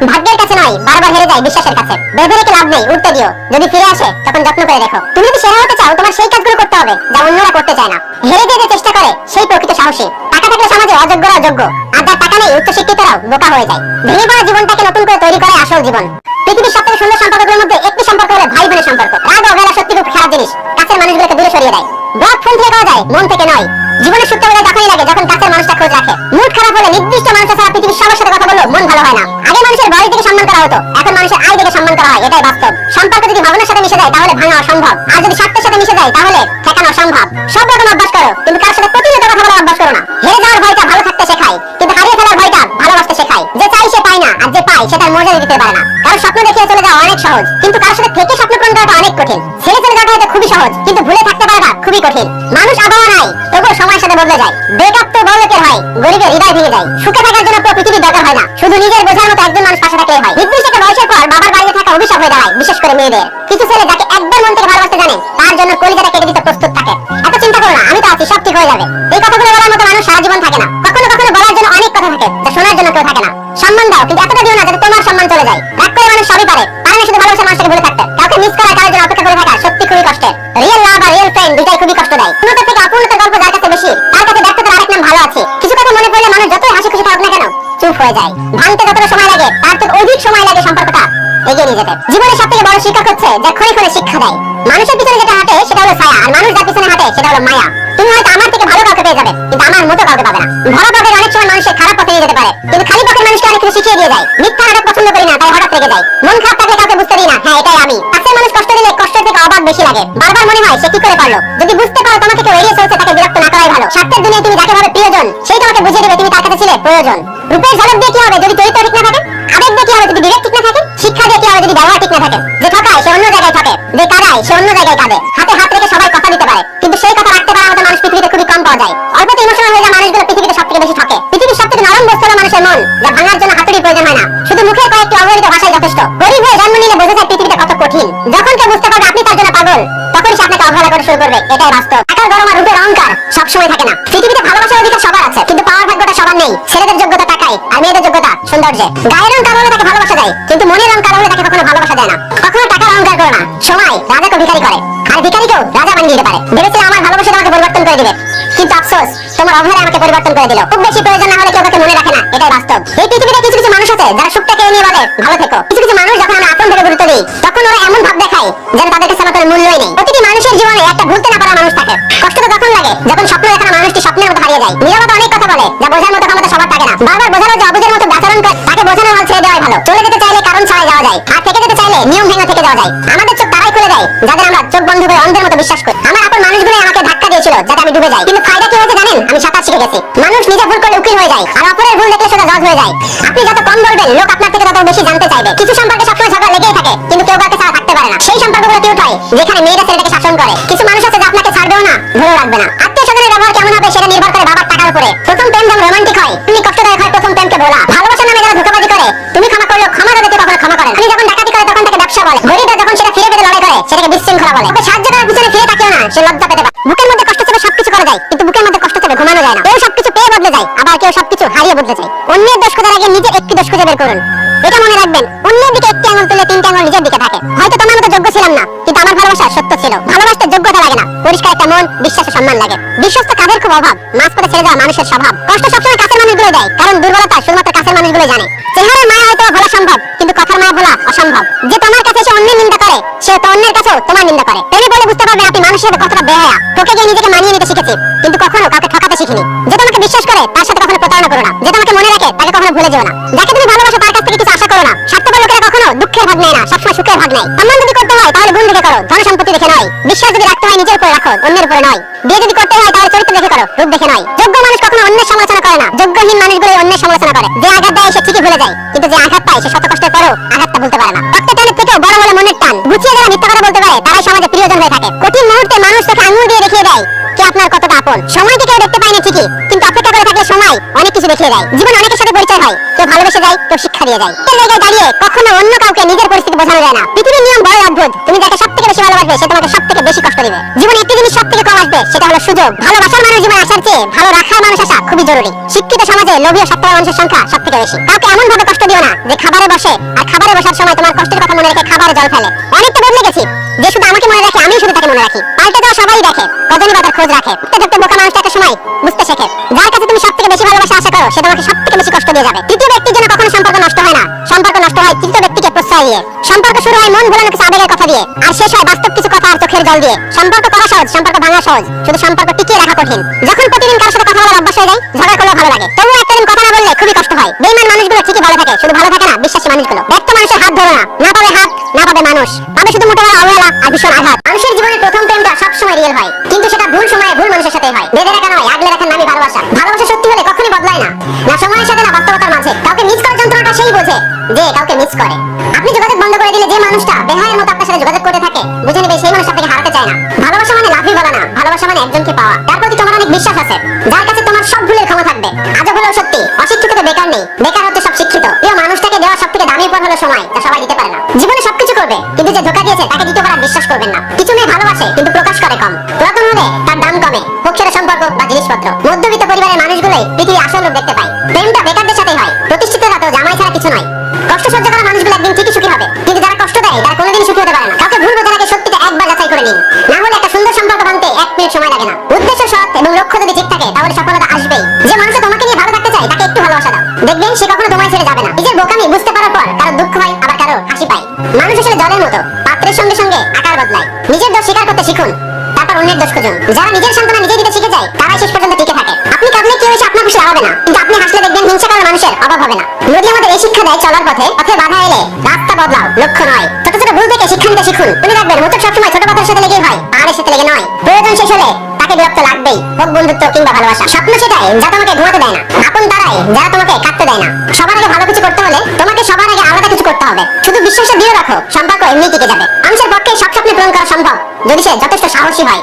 ভাগ্যের কাছে নয়, বারবার হেরে যায় বিশ্বাসের কাছে। বেঁধে রেখে লাভ নেই, উঠতে দিও। যদি ফিরে আসে তখন যত্ন করে দেখো। তুমি যদি সেরা হতে চাও তোমার সেই কাজগুলো করতে হবে যা অন্যরা করতে চায় না। হেরে যেতে চেষ্টা করে সেই প্রকৃত সাহসী। টাকা থাকলে সমাজে অযোগ্যরা যোগ্য, আর যার টাকা নেই উচ্চশিক্ষিতরাও বোকা হয়ে যায়। ভেঙে পড়া জীবনটাকে নতুন করে তৈরি করে আসল জীবন। পৃথিবীর সবথেকে সুন্দর সম্পর্কগুলোর মধ্যে একটি সম্পর্ক হলো ভাই বোনের সম্পর্ক। রাগ অবহেলা সত্যি খুব খারাপ জিনিস, কাছের মানুষগুলোকে দূরে সরিয়ে দেয়। ব্লক ফোন থেকে করা যায়, মন থেকে নয়। জীবনের সুখটা হলে তখনই লাগে যখন কাছের মানুষটা খোঁজ রাখে। মুড খারাপ হলে নির্দিষ্ট মানুষের ছাড়া পৃথিবীর সবার সাথে কথা বললেও মন ভালো হয় না। আগে মানুষের বয়স দেখে সম্মান করা হতো, এখন মানুষের আয় দেখে সম্মান করা হয়, এটাই বাস্তব। সম্পর্ক যদি ভাবনার সাথে মিশে যায় তাহলে ভাঙা অসম্ভব, আর যদি স্বার্থের সাথে মিশে যায় তাহলে ঠেকানো অসম্ভব। সব রকম অভ্যাস করো কিন্তু কার সাথে প্রতিনিয়ত কথা বলার অভ্যাস করো না। হেরে যাওয়ার ভয়টা ভালো থাকতে শেখায়, কিন্তু হারিয়ে ফেলার ভয়টা ভালোবাসতে শেখায়। যে চাই সে পায় না, আর যে পায় সে তার মর্যাদা দিতে পারে না। কারো স্বপ্ন দেখিয়ে চলে যাওয়া অনেক সহজ, কিন্তু কারোর সাথে থেকে স্বপ্ন পূরণ করাটা অনেক কঠিন। ছেড়ে চলে যাওয়াটা হয়তো খুবই সহজ, কিন্তু ভুলে থাকতে পারাটা খুবই কঠিন। মানুষ আবহাওয়া নাই, তবুও সময়ের সাথে বদলে যায়। ব্রেকআপ তো বড়লোকের হয়, গরিবের হৃদয় ভেঙে যায়। সুখে থাকার জন্য পুরো পৃথিবীর দরকার হয় না, শুধু নিজের বোঝার মতো একজন মানুষ পাশে থাকলেই হয়। নির্দিষ্ট একটা বয়সের পর বাবার বাড়িতে থাকা অভিশাপ হয়ে দাঁড়ায়, বিশেষ করে মেয়েদের। কিছু ছেলে যাকে একবার মন থেকে ভালোবাসতে জানে তার জন্য কলিজাটা কেটে দিতে প্রস্তুত থাকে। এত চিন্তা করো না, আমি তো আছি, সব ঠিক হয়ে যাবে। এই কথাগুলো বলার মতো মানুষ সারা জীবন থাকে না। কখনো কখনো বলার জন্য অনেক কথা থাকে, যা শোনার জন্য কেউ থাকে না। সম্মান দাও, কিন্তু এতটা দিও না যাতে তোমার সম্মান চলে যায়। রাগ করে মানুষ সবই পারে, পারে না শুধু ভালোবাসার মানুষটাকে ভুলে থাকতে। কাউকে মিস করা, কারোর জন্য অপেক্ষা করে থাকা সত্যি খুবই কষ্টের। রিয়েল লাভ আর রিয়েল ফ্রেন্ড দুটাই খুবই কষ্ট দেয়। পূর্ণতা থেকে অপূর্ণতার গল্প যার কাছে বেশি, তার কাছে ব্যর্থতার আরেক নাম ভালো আছে। কিছু কথা মনে পড়লে মানুষ যতই হাসি খুশি থাকুক না কেন চুপ হয়ে যায়। ভাঙতে যতটা সময় লাগে তার থেকে অধিক সময় লাগে সম্পর্কটা এগিয়ে নিয়ে যেতে। জীবনের সবথেকে বড় শিক্ষক হচ্ছে যা ক্ষণে ক্ষণে শিক্ষা দেয়। মানুষের পিছনে যেটা হাঁটে সেটা হলো ছায়া, আর মানুষ যার পিছনে হাঁটে সেটা হলো মায়া। তুমি হয়তো আমার থেকে ভালো কাউকে পেয়ে যাবে, কিন্তু আমার মতো কাউকে পাবে না। ভরা পকেট অনেক সময় মানুষের খারাপ পথে নিয়ে যেতে পারে, কিন্তু খালি পকেট মানুষকে অনেক কিছু শিখিয়ে দিয়ে যায়। মিথ্যা নাটক পছন্দ করি না, তাই হঠাৎ রেগে যায়। মন খারাপ থাকলে কাউকে বুঝতে দিই না, হ্যাঁ এটাই আমি। কাছের মানুষ কষ্ট দিলে কষ্টের থেকে অবাক বেশি লাগে। বারবার মনে হয় সে কি করে পারলো। যদি বুঝতে পারো তোমাকে কেউ এড়িয়ে চলছে তাকে বিরক্ত না করাই ভালো। স্বার্থের দুনিয়ায় তুমি যাকে ভাবে প্রিয়জন সেই তোমাকে বুঝিয়ে দেবে তুমি তার কাছে ছিলে প্রয়োজন। রূপের ঝলক দিয়ে কি হবে যদি চরিত্র ঠিক না থাকে? আবেগ দিয়ে কি হবে যদি বিবেক ঠিক না থাকে? শিক্ষা দিয়ে কি হবে যদি ব্যবহার ঠিক না থাকে? যে ঠকায় সে অন্য জায়গায় ঠকে, যে কাঁদায় সে অন্য জায়গায় কাঁদে। হাতে হাত রেখে সবাই কথা দিতে পারে, কিন্তু সেই কথা রাখতে পারার মতো মানুষ পৃথিবীতে খুবই কম পাওয়া যায়। অল্পতে ইমোশনাল হয়ে যাওয়া মানুষগুলো পৃথিবীতে সবথেকে বেশি ঠকে। পৃথিবীর সবথেকে নরম বস্তু হলো মানুষের মন, যা ভাঙার জন্য হাতুড়ির প্রয়োজন হয় না, শুধু মুখের কয়েকটি অবহেলিত ভাষাই যথেষ্ট। গরিব হয়ে জন্ম নিলে বোঝা যায় পৃথিবীটা কত কঠিন। যখন কেউ বুঝতে পারবে আপনি তার জন্য পাগল, তখনই সে আপনাকে অবহেলা করে শুরু করবে, এটাই বাস্তব। টাকার গরম আর রূপের অহংকার সবসময় থাকে না। পৃথিবীতে ভালোবাসার অধিকার সবার আছে, কিন্তু পাওয়ার ভাগ্যটা সবার নেই। ছেলেদের যোগ্যতা টাকায়, আর মেয়েদের যোগ্যতা সৌন্দর্যে। গায়ের রং কালো হলে তাকে ভালোবাসা দেয়, কিন্তু মনের রং কালো হলে তাকে কখনো ভালোবাসা দেয় না। কখনো টাকার অহংকার করো না, সময় রাজাকে ভিখারি করে, আর ভিখারিকেও রাজা বানিয়ে দিতে পারে। ভেবেছিলে আমার ভালোবাসা তোমাকে পরিবর্তন করে দিবে, কিন্তু আফসোস তোমার তোমার অবহেলা আমাকে পরিবর্তন করে দিল। খুব বেশি প্রয়োজন না হলে কেউ কাউকে মনে রাখে না, এটাই বাস্তব। এই পৃথিবীতে কিছু কিছু মানুষ আছে যারা সুখটাকে নিয়ে বলে ভালো থেকো। কিছু কিছু মানুষ যখন আমরা আপন ভেবে গুরুত্ব দিই তখন ওরা এমন ভাব দেখায় যেন তাদের কাছে আমার কোনো মূল্যই নেই। প্রতিটি মানুষের জীবনে একটা ভুলতে না পারা মানুষ থাকে। কষ্ট তো তখন লাগে যখন স্বপ্ন দেখানো মানুষটি স্বপ্নের মতো হারিয়ে যায়। নীরবতা অনেক কথা বলে যা বোঝার মতো ক্ষমতা সবার থাকে না। বারবার বোঝানো যে অবুঝের মতো আচরণ করে তাকে বোঝানোর হাল ছেড়ে দেওয়াই ভালো। চলে যেতে চাইলে কারণ ছাড়াই যাওয়া যায়, আর থেকে যেতে চাইলে নিয়ম ভেঙে থেকে যাওয়া যায়। আমাদের চোখ তারাই খুলে দেয় যাদের আমরা চোখ বন্ধ করে অন্ধের মতো বিশ্বাস করি। আমার আপন মানুষগুলো আমাকে ধাক্কা দিয়েছিল যাতে আমি ডুবে যাই, কিন্তু ফায়দা কি হয়েছে জানেন? আমি সাঁতার শিখে গেছি। মানুষ নিজে ভুল করলে উকিল হয়ে যায়, আর অপরের ভুল দেখলে সেটা জজ হয়ে যায়। আপনি যত কম বলবেন লোক আপনার থেকে তত বেশি জানতে চাইবে। কিছু সম্পর্কে সবসময় ঝগড়া লেগেই থাকে, কিন্তু কেউ কাউকে ছাড়া থাকতে পারে না। সেই সম্পর্কগুলো কিউট হয় যেখানে মেয়েরা ছেলেটাকে শাসন করে। কিছু মানুষ আছে যে আপনাকে ছাড়বেও না, ধরেও রাখবে না। আত্মীয় স্বজনের ব্যবহার কেমন হবে সেটা নির্ভর করে বাবার টাকার উপরে। প্রথম প্রেম যেমন রোমান্টিক হয় তেমনি কষ্টদায়ক হয় প্রথম প্রেমকে বলা। ভালোবাসার নামে যারা ধোঁকাবাজি করে, তুমি ক্ষমা করলেও ক্ষমা দেবে কখনো ক্ষমা করে না। আপনি যখন ডাকাতি করে তখন তাকে ব্যবসা বলে, গরিবরা যখন সেটা ফিরে পেতে লড়াই করে সেটাকে বিশৃঙ্খলা বলে। ওকে সাহায্য করার পিছনে ফিরে তাকিও না, সে লজ্জা পেতে পারে। বুকের মধ্যে কষ্ট চেপে সবকিছু করা যায়, কিন্তু বুকের মধ্যে কষ্ট চেপে ঘুমানো যায় না। কেউ সবকিছু পেয়ে বদলে যায়, আবার কেউ সবকিছু হারিয়ে বদলে যায়। অন্যের দোষ খোঁজার আগে নিজের একটি দোষ খুঁজে বের করুন। এটা মনে রাখবেন, অন্যের দিকে একটি আঙুল তুলে তিনটি আঙুল নিজের দিকে থাকে। হয়তো তোমার মতো যোগ্য ছিলাম না, কিন্তু আমার ভালোবাসা সত্য ছিল। ভালোবাসতে যোগ্যতা লাগে না, পরিষ্কার একটা মন, বিশ্বাস ও সম্মান লাগে। বিশ্বস্ত কাদের খুব অভাব, মাঝপথে ছেড়ে যাওয়া মানুষের স্বভাব। কষ্ট সবসময় কাছের মানুষগুলো দেয়, কারণ দুর্বলতা শুধুমাত্র কাছের মানুষগুলো জানে। চেহারার মায়া হয়তো ভোলা সম্ভব, কিন্তু কথার মায়া ভোলা অসম্ভব। যে তোমার কাছে এসে অন্যের নিন্দা করে, সে তো অন্যের কাছেও তোমার নিন্দা করে। প্রেমে পড়লে বুঝতে পারবে আপনি মানুষ হিসেবে কতটা বেহায়া। ঠকে গিয়ে নিজেকে মানিয়ে নিতে শিখেছি, কিন্তু কখনো কাউকে ঠকাতে শিখিনি। যে তোমাকে বিশ্বাস করে তার সাথে কখনো প্রতারণা করো না। যে তোমাকে মনে রাখে তাকে কখনো ভুলে যেও না। যাকে তুমি ভালোবাসো তার কাছ থেকে কিছু আশা করো না। স্বার্থপর লোকেরা কখনো দুঃখের ভাগ নেয় না, সবসময় সুখের ভাগ নেয়। সম্মান যদি করতে হয় তাহলে গুণ দেখে করো, ধন সম্পত্তি দেখে নয়। বিশ্বাস যদি রাখতে হয় নিজের উপরে রাখো, অন্যের উপরে নয়। বিয়ে যদি করতে হয় তাহলে চরিত্র দেখে করো, রূপ দেখে নয়। যোগ্য মানুষ কখনো অন্যের সমালোচনা করে না, যোগ্যহীন মানুষগুলোই অন্যের সমালোচনা করে। যে আঘাত দেয় সে ঠিকই ভুলে যায়, কিন্তু যে আঘাত পায় সে শত কষ্টের পরেও আঘাতটা ভুলতে পারে না। রক্তের টানের থেকেও বড় হলো মনের টান। গুছিয়ে যারা মিথ্যা কথা বলতে পারে তারাই সমাজে প্রিয়জন হয়ে থাকে। কঠিন মুহূর্তে মানুষ তাকে আঙুল দিয়ে দেখিয়ে দেয় কে আপনার কতটা আপন। সময়কে কেউ দেখতে পায় না ঠিকই, কিন্তু অপেক্ষা করে থাকলে সময় অনেক কিছু দেখিয়ে দেয়। জীবনে অনেকের সাথে পরিচয় হয়, কেউ ভালোবেসে যায়, কেউ শিক্ষা দিয়ে যায়। এই জায়গায় দাঁড়িয়ে কখনো অন্য কাউকে নিজের পরিস্থিতি বোঝানো যায় না। পৃথিবীর নিয়ম বড় অদ্ভুত। তুমি যাকে সবথেকে বেশি ভালোবাসবে সে তোমাকে সবথেকে বেশি কষ্ট দিবে। জীবনে একটি জিনিস সবথেকে কম আসবে, সেটা হলো সুযোগ। ভালোবাসার মানুষ জীবনে আসার চেয়ে ভালো রাখার মানুষ আসা খুবই জরুরি। শিক্ষিত সমাজে লোভী ও স্বার্থপর মানুষের সংখ্যা সবথেকে বেশি। কাউকে এমন ভাবে কষ্ট দিও না যে খাবারে বসে আর খাবারে বসার সময় তোমার কষ্টের কথা মনে রেখে খাবারে জল ফেলে। অনেকটা বদলে গেছি, যে শুধু আমাকে মনে রাখে আমি শুধু তাকে মনে রাখি। পাল্টে যাওয়া সবাই দেখে, কজনই বা তার খোঁজ রাখে। দেখতে বোকা মানুষটা একটা সময় বুঝতে শেখে। যার কাছে তুমি সবথেকে বেশি ভালোবাসা আশা করো সে তোমাকে সবথেকে বেশি কষ্ট দিয়ে যাবে। তৃতীয় ব্যক্তির জন্য কখনো সম্পর্ক নষ্ট হয় না, সম্পর্ক নষ্ট হয় তৃতীয় ব্যক্তিকে প্রশ্রয় দিয়ে। সম্পর্ক শুরু হয় মন ভোলানো কিছু আবেগের কথা দিয়ে, আর শেষ হয় বাস্তব কিছু কথা আর চোখের জল দিয়ে। সম্পর্ক করা সহজ, সম্পর্ক ভাঙা সহজ, শুধু সম্পর্ক টিকিয়ে রাখা কঠিন। যখন প্রতিদিন কারোর সাথে কথা বলার অভ্যাস হয়ে যায়, ঝগড়া করলেও ভালো লাগে, তবুও একটা দিন কথা না বললে খুবই কষ্ট হয়। বেঈমান মানুষগুলো ঠিকই ভালো থাকে, শুধু ভালো থাকে না বিশ্বাসী মানুষগুলো। ব্যক্ত মানুষের হাত ধরো না, না পাবে হাত না পাবে মানুষ, পাবে শুধু মোটা অবহেলা আর ভীষণ আঘাত। মানুষের জীবনের প্রথম প্রেমটা সবসময় রিয়েল হয়, কিন্তু সেটা ভুল সময়ে ভুল মানুষের সাথে হয়। বেঁধে রাখা নয়, আগলে রাখার নামই ভালোবাসা। ভালোবাসা সত্যি হলে কখনোই বদলায় না, না সময়ের সাথে না বাস্তবতার মাঝে। কাউকে মিস করার যন্ত্রণাটা সেই বোঝে যে কাউকে মিস করে। আপনি যোগাযোগ বন্ধ করে দিলে যে মানুষটা বেহায়ের মতো আপনার সাথে যোগাযোগ করতে থাকে, বুঝে নেবে সেই মানুষ আপনাকে হারাতে চায় না। ভালোবাসা মানে লাভই বলা না, ভালোবাসা মানে একজনকে পাওয়া, তার প্রতি তোমার অনেক বিশ্বাস আছে, যার কাছে তোমার সব ভুলের ক্ষমা থাকবে। আজও হলো সত্যি, অশিক্ষিত তো বেকার নেই, বেকার হচ্ছে সব শিক্ষিত। প্রিয় মানুষটাকে দেওয়া সবথেকে দামি উপহার হলো সময়, যা সবাই দিতে পারে না। জীবনে সবকিছু করবে, কিন্তু যে ধোঁকা দিয়েছে তাকে দ্বিতীয়বার আর বিশ্বাস করবেন না। কিছু মেয়ে ভালোবাসে কিন্তু প্রকাশ করে কম, পুরাতন হলে তার দাম কমে, হোক সেটা সম্পর্ক বা জিনিসপত্র। মধ্যবিত্ত পরিবারের মানুষগুলোই পৃথিবীর আসল রূপ দেখতে পায়। প্রেমটা বেকারদের সাথেই হয়, প্রতিষ্ঠিতরা তো জামাই ছাড়া কিছু নয়। কষ্ট সহ্য করা মানুষগুলো একদিন ঠিকই সুখী হবে, কিন্তু যারা কষ্ট দেয় তারা কোনোদিনই সুখী হতে পারে না। কাউকে ভুল বোঝার আগে সত্যিটা একবার যাচাই করে নিন, না হলে একটা সুন্দর সম্পর্ক ভাঙতে 1 মিনিট সময় লাগে না। উদ্দেশ্য সৎ এবং লক্ষ্য যদি ঠিক থাকে তাহলে সফলতা আসবেই। যে মানুষ তোমাকে নিয়ে ভালো থাকতে চায় তাকে একটু ভালোবাসা দাও, দেখবেন সে কখনো তোমায় ছেড়ে যাবে না। নিজের বোকামি বুঝতে পারার পর কারো দুঃখ হয়, আবার কারো হাসি পায়। মানুষ আসলে জলের মতো, পাত্রের সঙ্গে সঙ্গে আকার বদলায়। নিজের দোষ স্বীকার করতে শিখুন, তারপর অন্যের দোষ খুঁজুন। যারা নিজের সান্ত্বনা নিজে দিতে শিখে যায় তারাই শেষ পর্যন্ত টিকে থাকে। আপনি কাঁদলে কেউ এসে আপনার খুশি হবে না, কিন্তু আপনি হাসলে দেখবেন হিংসা করার মানুষের অভাব হবে না। নদী আমাদের এই শিক্ষা দেয়, চলার পথে বাধা এলে রাস্তা বদলাও, লক্ষ্য নয়। ছোট ছোট ভুল থেকে শিক্ষা নিতে শিখুন। মনে রাখবেন মোচক সবসময় ছোট কথার সাথে লেগেই হয়, পাহাড়ের সাথে লেগে নয়। প্রয়োজন শেষ হলে তাকে বিরক্ত লাগবেই, হোক বন্ধুত্ব কিংবা ভালোবাসা। স্বপ্ন সেটাই যা তোমাকে ঘুমাতে দেয় না, আপন তারাই যারা তোমাকে কাঁদতে দেয় না। সবার আগে ভালো কিছু করতে হলে তোমাকে সবার আগে আলাদা কিছু করতে হবে। শুধু বিশ্বাসের দিয়ে রাখো, সম্পর্ক এমনি টিকে যাবে। মানুষের পক্ষে সব স্বপ্ন পূরণ করা সম্ভব যদি সে যথেষ্ট সাহসী হয়।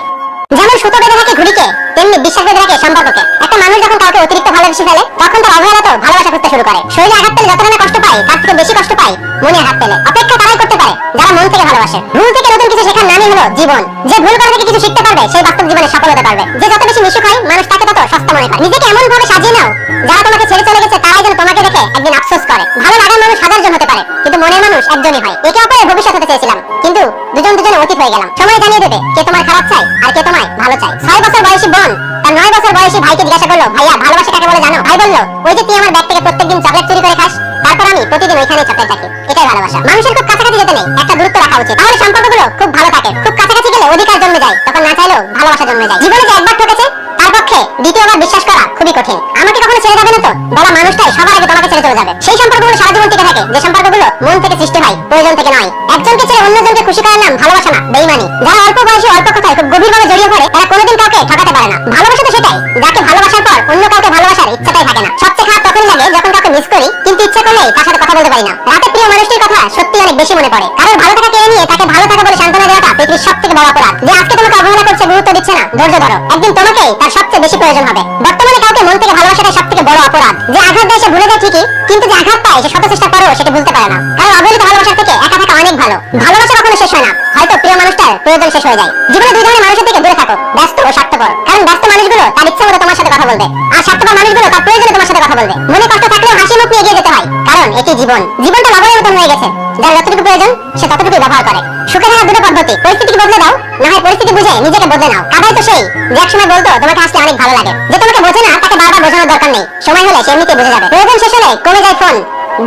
যেমন সুতো বেঁধে রাখে ঘুড়িকে, তেমনি বিশ্বাস বেঁধে রাখে সম্পর্ককে। একটা মানুষ যখন কাউকে অতিরিক্ত ভালোবেসে ফেলে তখন তার অবহেলা তো ভালোবাসা করতে শুরু করে। শরীরে আঘাত পেলে যতটা না কষ্ট পায় তার থেকে বেশি কষ্ট পায় মনে আঘাত পেলে। অপেক্ষা তারাই করতে পারে যারা মন থেকে ভালোবাসে। ভুল থেকে নতুন কিছু শেখার নামই হলো জীবন। যে ভুল করা থেকে কিছু শিখতে পারবে সেই বাস্তব জীবনে সফল হতে পারবে। যে যত বেশি মিশুক হয় মানুষ তাকে তত সস্তা মনে করে। নিজেকে এমন ভাবে সাজিয়ে নাও যারা তোমাকে ছেড়ে চলে গেছে তারাই যেন তোমাকে দেখে একদিন আফসোস করে। ভালো লাগার মানুষ 1000 জন হতে পারে, কিন্তু মনের মানুষ একজনই হয়। একে অপরের ভবিষ্যৎ হতে চেয়েছিলাম, কিন্তু দুজনে অতীত হয়ে গেলাম। সময় জানিয়ে দেবে কে তোমার খারাপ চায় আর কে তোমায় ভালো চায়। 6 বছর বয়সী বোন তার 9 বছর বয়সী বয়সী ভাইকে জিজ্ঞাসা করলো, ভাইয়া ভালোবাসা কাকে বলে জানো? ভাই বলল, ওই যে তুই আমার ব্যাগ থেকে প্রত্যেকদিন চকলেট চুরি করে খাস, তারপর আমি প্রতিদিন ওইখানে চকলেট রাখি, এটাই ভালোবাসা। মানুষের খুব কাছাকাছি যেতে নেই, একটা দূরত্ব রাখা উচিত, তাহলে সম্পর্কগুলো খুব ভালো থাকে। খুব কাছাকাছি গেলে অধিকার জন্মে যায়, তখন না চাইলেও ভালোবাসা জন্মে যায়। জীবনে যে একবার ঠকেছে তার পক্ষে দ্বিতীয়বার বিশ্বাস করা খুবই কঠিন। আমাকে কখনো ছেড়ে যাবে না তো বলা মানুষটাই সবার আগে তোমাকে ছেড়ে চলে যাবে। সেই সম্পর্কগুলো সারা জীবন টিকে থাকে যে সম্পর্কগুলো মন থেকে সৃষ্টি হয়, প্রয়োজন থেকে নয়। একজনকে ছেড়ে অন্যজনকে খুশি করার নাম ভালোবাসা না, বেঈমানি। যারা অল্প বয়সে অল্প কথায় খুব গভীরভাবে জড়িয়ে পড়ে এরা কোনোদিন কাউকে ঠকাতে পারে না। ভালোবাসা তো সেটাই, যাকে ভালোবাসার পর অন্য কাউকে ভালোবাসার ইচ্ছাটাই থাকে না। সবচেয়ে খারাপ তখনই লাগে যখন কাউকে মিস করি কিন্তু ইচ্ছা করলেই তার সাথে কথা বলতে পারি না। রাতে প্রিয় মানুষটির কথা সত্যি অনেক বেশি মনে পড়ে। কারণ ভালো থাকা কেড়ে নিয়ে তাকে ভালো থাকা বলে সান্ত্বনা দেওয়াটা পৃথিবীর সবথেকে বড় অপরাধ। যে আজকে তোমাকে অবহেলা করছে, গুরুত্ব দিচ্ছে না, ধৈর্য ধরো, একদিন তোমাকেই তার সবচেয়ে বেশি প্রয়োজন হবে। বর্তমানে কাউকে মন থেকে ভালোবাসাটাই সবথেকে বড় অপরাধ। যে আঘাত দেয় সে ভুলে যায় ঠিকই, কিন্তু যে আঘাত পায় সে শত চেষ্টা করেও সেটা ভুলতে পারে না। কারণ অবহেলিত ভালোবাসার থেকে একা থাকা অনেক ভালো। ভালোবাসা কখনো শেষ হয় না, হয়তো প্রিয় মানুষটার প্রয়োজন শেষ হয়ে যায়। জীবনে দুই ধরনের মানুষের থেকে দূরে থাকো, ব্যস্ত ও স্বার্থপর। কারণ ব্যস্ত মানুষগুলো তার ইচ্ছা মতো তোমার সাথে কথা বলবে, আর স্বার্থপর মানুষগুলো তার প্রয়োজনে তোমার সাথে কথা বলবে। মনে কষ্ট থাকলেও হাসি মুখ নিয়ে এগিয়ে যেতে হয়, কারণ এটি জীবন। জীবনটা লবণের মতন হয়ে গেছে, যার যতটুকু প্রয়োজন সে ততটুকুই ব্যবহার করে। সুখে থাকার দুটো পদ্ধতি, পরিস্থিতিকে বদলে দাও, না হয় পরিস্থিতি বুঝে নিজেকে বদলে নাও। কাদাই তো সেই যে একসময় বলতো তোমাকে হাসলে অনেক ভালো লাগে। যে তোমাকে বোঝে না তাকে বারবার বোঝানোর দরকার নেই, সময় হলে সে এমনিতেই বুঝে যাবে। প্রয়োজন শেষ হলে কমে যায় ফোন,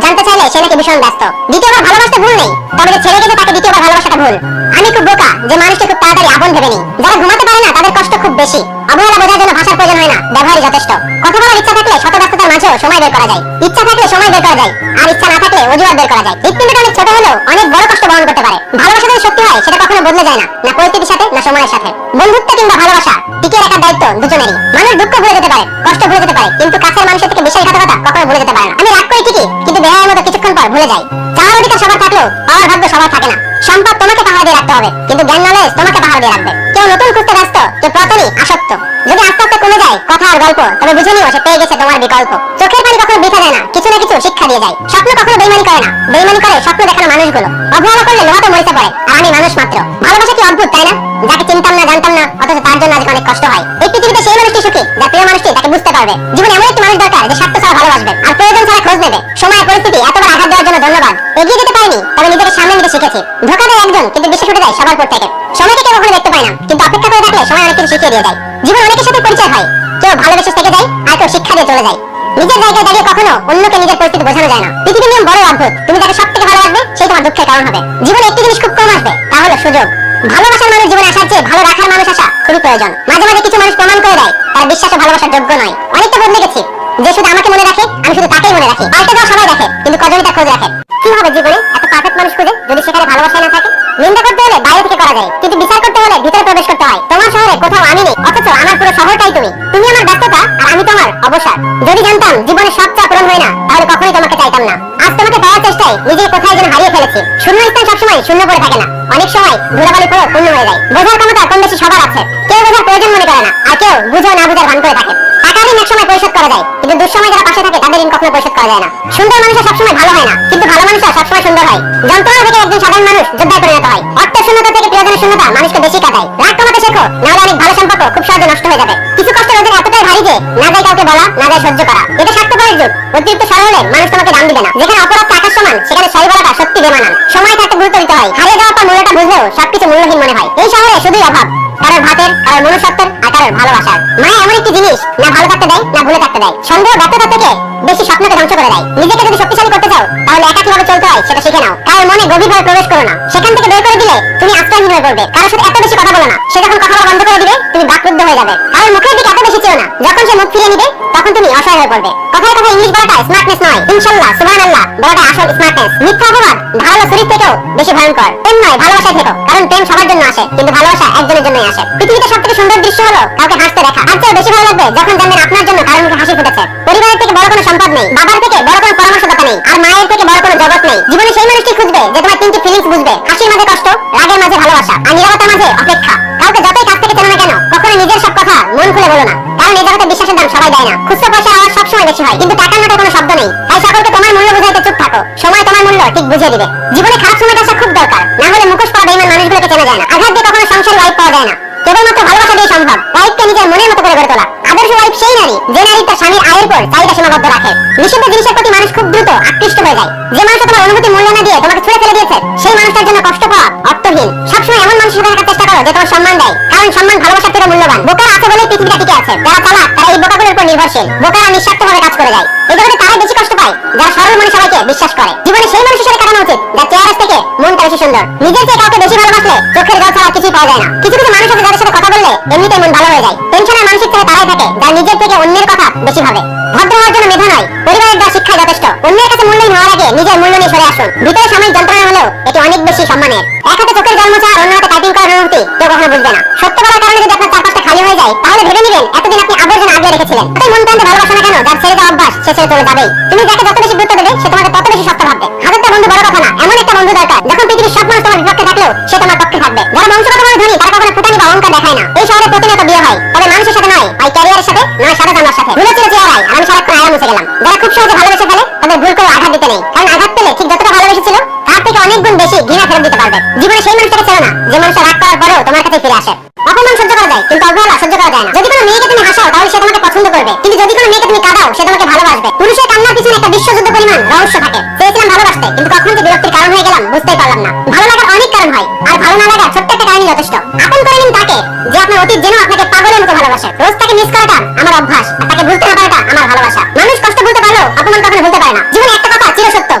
জানতে চাইলে সে নাকি ভীষণ ব্যস্ত। দ্বিতীয়বার ভালোবাসতে ভুল নেই, তবে যে ছেড়ে গেছে তাকে দ্বিতীয়বার ভালোবাসাটা ভুল। আমি খুব বোকা যে মানুষকে খুব তাড়াতাড়ি আপন ভেবে নিই। যারা ঘুমাতে পারে না তাদের কষ্ট খুব বেশি। অবহেলা বোঝার জন্য ভাষার প্রয়োজন হয় না, ব্যবহারই যথেষ্ট। কথা বলার ইচ্ছা থাকলে শত ব্যস্ততার মাঝেও সময় বের করা যায়। ইচ্ছা থাকলে সময় বের করা যায়, আর ইচ্ছা না থাকলে অজুহাত বের করা যায়। হৃৎপিণ্ডটা অনেক ছোট হলেও অনেক বড় কষ্ট বহন করতে পারে। ভালোবাসা যদি সত্যি হয় সেটা কখনো বদলে যায় না, না পরিস্থিতির সাথে না সময়ের সাথে। বন্ধুত্ব কিংবা ভালোবাসা টিকিয়ে রাখার দায়িত্ব দুজনেরই। মানুষ দুঃখ ভুলে যেতে পারে, কষ্ট ভুলে যেতে পারে, কিন্তু কাছের মানুষের থেকে বিশ্বাসঘাতকতা কখনো ভুলে যেতে পারে না। আমি রাগ করি ঠিকই, কিন্তু বেহায়ের মতো কিছুক্ষণ পর ভুলে যাই। চাওয়ার অধিকার সবার থাকলেও পাওয়ার ভাগ্য সবার থাকে না। সম্পদ তোমাকে পাহাড় দিয়ে রাখতে হবে, কিন্তু জ্ঞান নলেজ তোমাকে পাহাড় দিয়ে রাখবে। কেউ নতুন খুঁজতে ব্যস্ত, কেউ পতনই আসক্ত। যদি আস্তে আস্তে কমে যায় কথা আর গল্প, তবে বুঝে নিও সে পেয়ে গেছে তোমার বিকল্প। চোখের পানি কখনো বৃথা যায় না, কিছু না কিছু শিক্ষা দিয়ে যায়। স্বপ্ন কখনো বেইমানি করে না, বেইমানি করে স্বপ্ন দেখানো মানুষগুলো। অবহেলা করলে লোহা তো মরিতে পারে, আর আমি মানুষ মাত্র। ভালোবাসা কি অদ্ভুত তাই না? যাকে চিনতাম না জানতাম না, অথচ তার জন্য আজকে অনেক কষ্ট হয়। এই পৃথিবীতে সেই মানুষটি সুখী যার প্রিয় মানুষটি তাকে বুঝতে পারবে। জীবনে এমন একটি মানুষ দরকার যে স্বার্থ ছাড়া ভালোবাসবে আর প্রয়োজন ছাড়া খোঁজ নেবে। সময় পরিস্থিতি এতবার আঘাত দেওয়ার জন্য ধন্যবাদ। এগিয়ে যেতে পারিনি, তবে নিজেকে সামনে নিতে শিখেছি। ধোঁকা দেয় একজন, কিন্তু বিশ্বাস উঠে যায় সবার উপর থেকে। সময়কে কেউ কখনো দেখতে পায় না, কিন্তু অপেক্ষা করে থাকলে সময় অনেক কিছু শিখিয়ে দিয়ে যায়। জীবন অনেকের সাথে পরিচয় হয়, কেউ ভালোবেসে থেকে যায়, আর কেউ শিক্ষা দিয়ে চলে যায়। নিজের জায়গায় দাঁড়িয়ে কখনো অন্যকে নিজের পরিস্থিতি বোঝানো যায় না। পৃথিবীর নিয়ম বড় অদ্ভুত, তুমি যাকে সব থেকে ভালোবাসবে সেই তোমার দুঃখের কারণ হবে। জীবনে একটি জিনিস খুব কম আসবে, তা হলো সুযোগ। ভালোবাসার মানুষ জীবনে আসার চেয়ে ভালো রাখার মানুষ আসা খুবই প্রয়োজন। মাঝে মাঝে কিছু মানুষ প্রমাণ করে দেয় তার বিশ্বাস ও ভালোবাসার যোগ্য নয়। অনেকটা বদলে গেছি, যে শুধু আমাকে মনে রাখে আমি শুধু তাকেই মনে রাখি। পাল্টে যাওয়া সবাই দেখে, কিন্তু কজনই তা খোঁজ রাখে। কি হবে জীবনে এত পারফেক্ট মানুষ খুঁজে যদি সেখানে ভালোবাসা না থাকে? নিন্দা করতে হলে বাইরে থেকে করা যায়, কিন্তু বিচার করতে হলে ভিতরে প্রবেশ করতে হয়। তোমার শহরে কোথাও আমি নেই, অথচ আমার পুরো শহরটাই তুমি। তুমি আমার ব্যস্ততা আর আমি তোমার অবসর। যদি জানতাম জীবনের সব চা পূরণ হয় না, তাহলে কখনোই তোমাকে চাইতাম না। আজ তোমাকে পাওয়ার চেষ্টায় নিজেকে কোথায় যেন হারিয়ে ফেলেছি। শূন্য স্থান সবসময় শূন্য পড়ে থাকে না, অনেক সময় ধুলাবালি পড়ে পূর্ণ হয়ে যায়। বোঝার ক্ষমতা কম বেশি সবার আছে, কেউ বোঝার প্রয়োজন মনে করে না, আর কেউ বুঝেও না বুঝার ভান করে থাকে। টাকা ঋণ একসময় পরিশোধ করা যায়, কিন্তু দুঃসময় যারা পাশে থাকে তাদের ঋণ কখনো পরিশোধ করা যায় না। সুন্দর মানুষরা সবসময় ভালো হয় না, কিন্তু ভালো মানুষরা সবসময় সুন্দর হয়। যন্ত্রণা থেকে একজন সাধারণ মানুষ যোদ্ধায় পরিণত হয়। অর্থের শূন্যতা থেকে প্রিয়জনের শূন্যতা মানুষকে বেশি কাঁদায়। রাগ কমাতে শেখো, নাহলে অনেক ভালো সম্পর্ক খুব সহজে নষ্ট হয়ে যাবে। কিছু কষ্টের ওজন এতটাই ভারী যে না যায় কাউকে বলা, না যায় সহ্য করা। এটা স্বার্থপরের যুগ। অতিরিক্ত সরল হলে মানুষ তোমাকে দাম দিবে না। যেখানে অপরাধ টাকার সমান, সেখানে সরি বলাটা সত্যি বেমানান। সময় থাকতে গুরুত্ব দিতে হয়, হারিয়ে যাওয়ার পর মূল্যটা বুঝলেও সবকিছু মূল্যহীন মনে হয়। এই শহরে শুধুই অভাব, কারোর ভাতের, কারোর মনুষ্যত্বের, আর কারোর ভালোবাসার। মায়া এমন একটি জিনিস, না ভালো থাকতে দেয় না ভুলে থাকতে দেয়। সন্দেহ ব্যর্থতা থেকে বেশি স্বপ্নকে ধ্বংস করে দেয়। নিজেকে যদি শক্তিশালী করতে চাও, তাহলে একা কিভাবে চলতে হয় সেটা শিখে নাও। কারোর মনে গভীরভাবে প্রবেশ করো না, সেখান থেকে বের করে দিলে তুমি আশ্রয়হীন হয়ে পড়বে। কারোর সাথে এত বেশি কথা বলো না, সে যখন কথা বলা বন্ধ করে দিবে তুমি বাকরুদ্ধ হয়ে যাবে। কারোর মুখের দিকে এত বেশি চেও না, যখন সে মুখ ফিরিয়ে নিবে তখন তুমি অসহায় হয়ে পড়বে। কথায় কথা ইংলিশ বলাটা স্মার্টনেস নয়, ইনশাআল্লাহ সুবহানাল্লাহ বলাটা আসল স্মার্টনেস। মিথ্যা অপবাদ ধারালো ছুরির থেকেও বেশি ভয়ঙ্কর। প্রেম নয়, ভালোবাসায় থেকো, কারণ প্রেম সবার জন্য আসে, কিন্তু ভালোবাসা একজনের জন্যই আসে। পৃথিবীতে সবথেকে সুন্দর দৃশ্য হলো কাউকে হাসতে দেখা। আর চেয়ে বেশি ভালো লাগবে যখন জানবেন আপনার জন্য কারোর মুখে হাসি ফুটেছে। পরিবারের থেকে বড় কোনো সম্পদ নেই, বাবার থেকে বড় কোনো পরামর্শদাতা নেই, আর মায়ের থেকে বড় কোনো জগৎ নেই। জীবনে সেই মানুষটি খুঁজবে যে তোমার তিনটি ফিলিংস বুঝবে: হাসির মাঝে কষ্ট, রাগের মাঝে ভালোবাসা, আর নীরবতার মাঝে অপেক্ষা। কাউকে যতই কাছ থেকে চেনো না কেন, কখনো নিজের সব কথা মন খুলে বলো না, কারণ এই জগতে বিশ্বাসের দাম সবাই দেয় না। খুচরো পয়সার আওয়াজ সবসময় বেশি হয়, কিন্তু টাকার নোটে কোনো শব্দ নেই। তাই সকলকে তোমার মূল্য বুঝাইতে চুপ থাকো, সময় তোমার মূল্য ঠিক বুঝিয়ে দিবে। জীবনে খারাপ সময়টা আসা খুব দরকার, না হলে মুখোশ পরা বেঈমান মানুষগুলোকে চেনা যায় না। আঘাত দিয়ে কখনো সংসার ওয়াইফ পাওয়া যায় না, কেবলমাত্র ভালোবাসা দিয়ে সম্ভব। ওয়াইফকে নিজের মনের মতো করে গড়ে তোলা। আদর্শ ওয়াইফ সেই নারী যে নারী তার স্বামীর আয়ের উপর চাহিদা সীমাবদ্ধ রাখে। নিষিদ্ধ জিনিসের প্রতি মানুষ খুব দ্রুত আকৃষ্ট হয়ে যায়। যে মানুষ তোমার অনুভূতি মূল্য না দিয়ে তোমাকে ছুঁড়ে ফেলে দিয়েছে, সেই মানুষটার জন্য কষ্ট পাওয়া অর্থহীন। সবসময় এমন মানুষের সাথে থাকার চেষ্টা করো যে তোমার সম্মান দেয়, কারণ সম্মান ভালোবাসার থেকে মূল্যবান। বোকারা আছে বলেই পৃথিবীটা টিকে আছে। যারা চালাক তারা এই বোকাগুলোর উপর নির্ভরশীল। বোকারা নিঃস্বার্থভাবে কাজ করে যায়। এই জগতে তারাই বেশি কষ্ট পায় যারা সরল মনে সবাইকে বিশ্বাস করে। জীবনে সেই মানুষের সাথে কাটানো উচিত যার চেহারা থেকে মনটা বেশি সুন্দর। নিজের চেয়ে কাউকে বেশি ভালোবাসলে চোখের জল ছাড়া কিছুই পাওয়া যায় না। কিছু কিছু মানুষ আছে যাদের সাথে কথা বললে এমনিতেই মন ভালো হয়ে যায়। টেনশনের মানসিক চাপে তারাই থাকে যারা নিজের থেকে অন্যের কথা বেশি ভাবে। ভদ্র হওয়ার জন্য মেধা নয়, পরিবারের দেওয়া শিক্ষাই যথেষ্ট। অন্যের কাছে মূল্যহীন হওয়ার আগে নিজের মূল্য নিয়ে সরে আসুন। ভিতরে সাময়িক যন্ত্রণা হলেও এটি অনেক বেশি সম্মানের। এক হাতে চোখের জল মোছা আর অন্য হাতে টাইপিং করার অনুভূতি কেউ কখনো বুঝবে না। সত্য বলার কারণে যদি আপনার চারপাশটা খালি হয়ে যায়, তাহলে ভেবে নিবেন এতদিন আপনি আবর্জনা আগলে রেখেছিলেন। তাই মন প্রান্তে ভালোবাসা না কেন, যার ছেড়ে দেওয়া অভ্যাস সে ছেড়ে চলে যাবেই। তুমি যাকে যত বেশি গুরুত্ব দেবে সে তোমাকে তত বেশি শক্ত ভাববে। হাজারটা বন্ধু বড় কথা না, এমন একটা বন্ধু দরকার যখন পৃথিবীর সব মানুষ তোমার বিপক্ষে থাকলেও সে তোমার পক্ষে থাকবে। যারা বংশগতভাবে ধনী তারা কখনো ফুটানি বা অহংকার দেখায় না। এই শহরে প্রতিনিয়ত বিয়ে হয়, তবে মানুষের সাথে নয়, হয় ক্যারিয়ারের সাথে, নয় সাদা জামার সাথে। ভুলে ছিল চেহারায় আর আমি সারাক্ষণ আয়া মুছে গেলাম। যারা খুব সহজে ভালোবেসে ফেলে তাদের ভুল করে আঘাত দিতে নেই, কারণ আঘাত পেলে ঠিক যতটা ভালোবেসেছিল তার থেকে অনেক গুণ বেশি ঘৃণা ফেরত দিতে পারবে। জীবনে সেই মানুষটাকে ছেড়ো না যে মানুষটা রাগ করার পরেও তোমার কাছে ফিরে আসে। অপমান সহ্য করা যায় কিন্তু অবহেলা সহ্য করা যায় না। যদি কোনো মেয়েকে তুমি হাসাও তাহলে সে তোমাকে পছন্দ করবে, কিন্তু যদি কোনো মেয়েকে তুমি কাঁদাও সে তোমাকে ভালোবাসবে। পুরুষের কান্নার পিছনে একটা বিশ্বযুদ্ধ পরিমাণ রহস্য থাকে। চেয়েছিলাম ভালোবাসতে, কিন্তু কখন যে বিরক্তির কারণ হয়ে গেলাম বুঝতেই পারলাম না। ভালো লাগার অনেক কারণ হয়, আর ভালো না লাগার ছোট্ট একটা কারণই যথেষ্ট। আপন করে নিন তাকে যে আপনার অতীত যেন আপনাকে পাগলের মতো ভালোবাসে। রোজ তাকে মিস করাটা আমার অভ্যাস, আর তাকে ভুলতে না পারাটা আমার ভালোবাসা। মানুষ কষ্ট ভুলতে পারলেও অপমান কখনো ভুলতে পারে না। জীবনে একটা কথা চিরসত্য,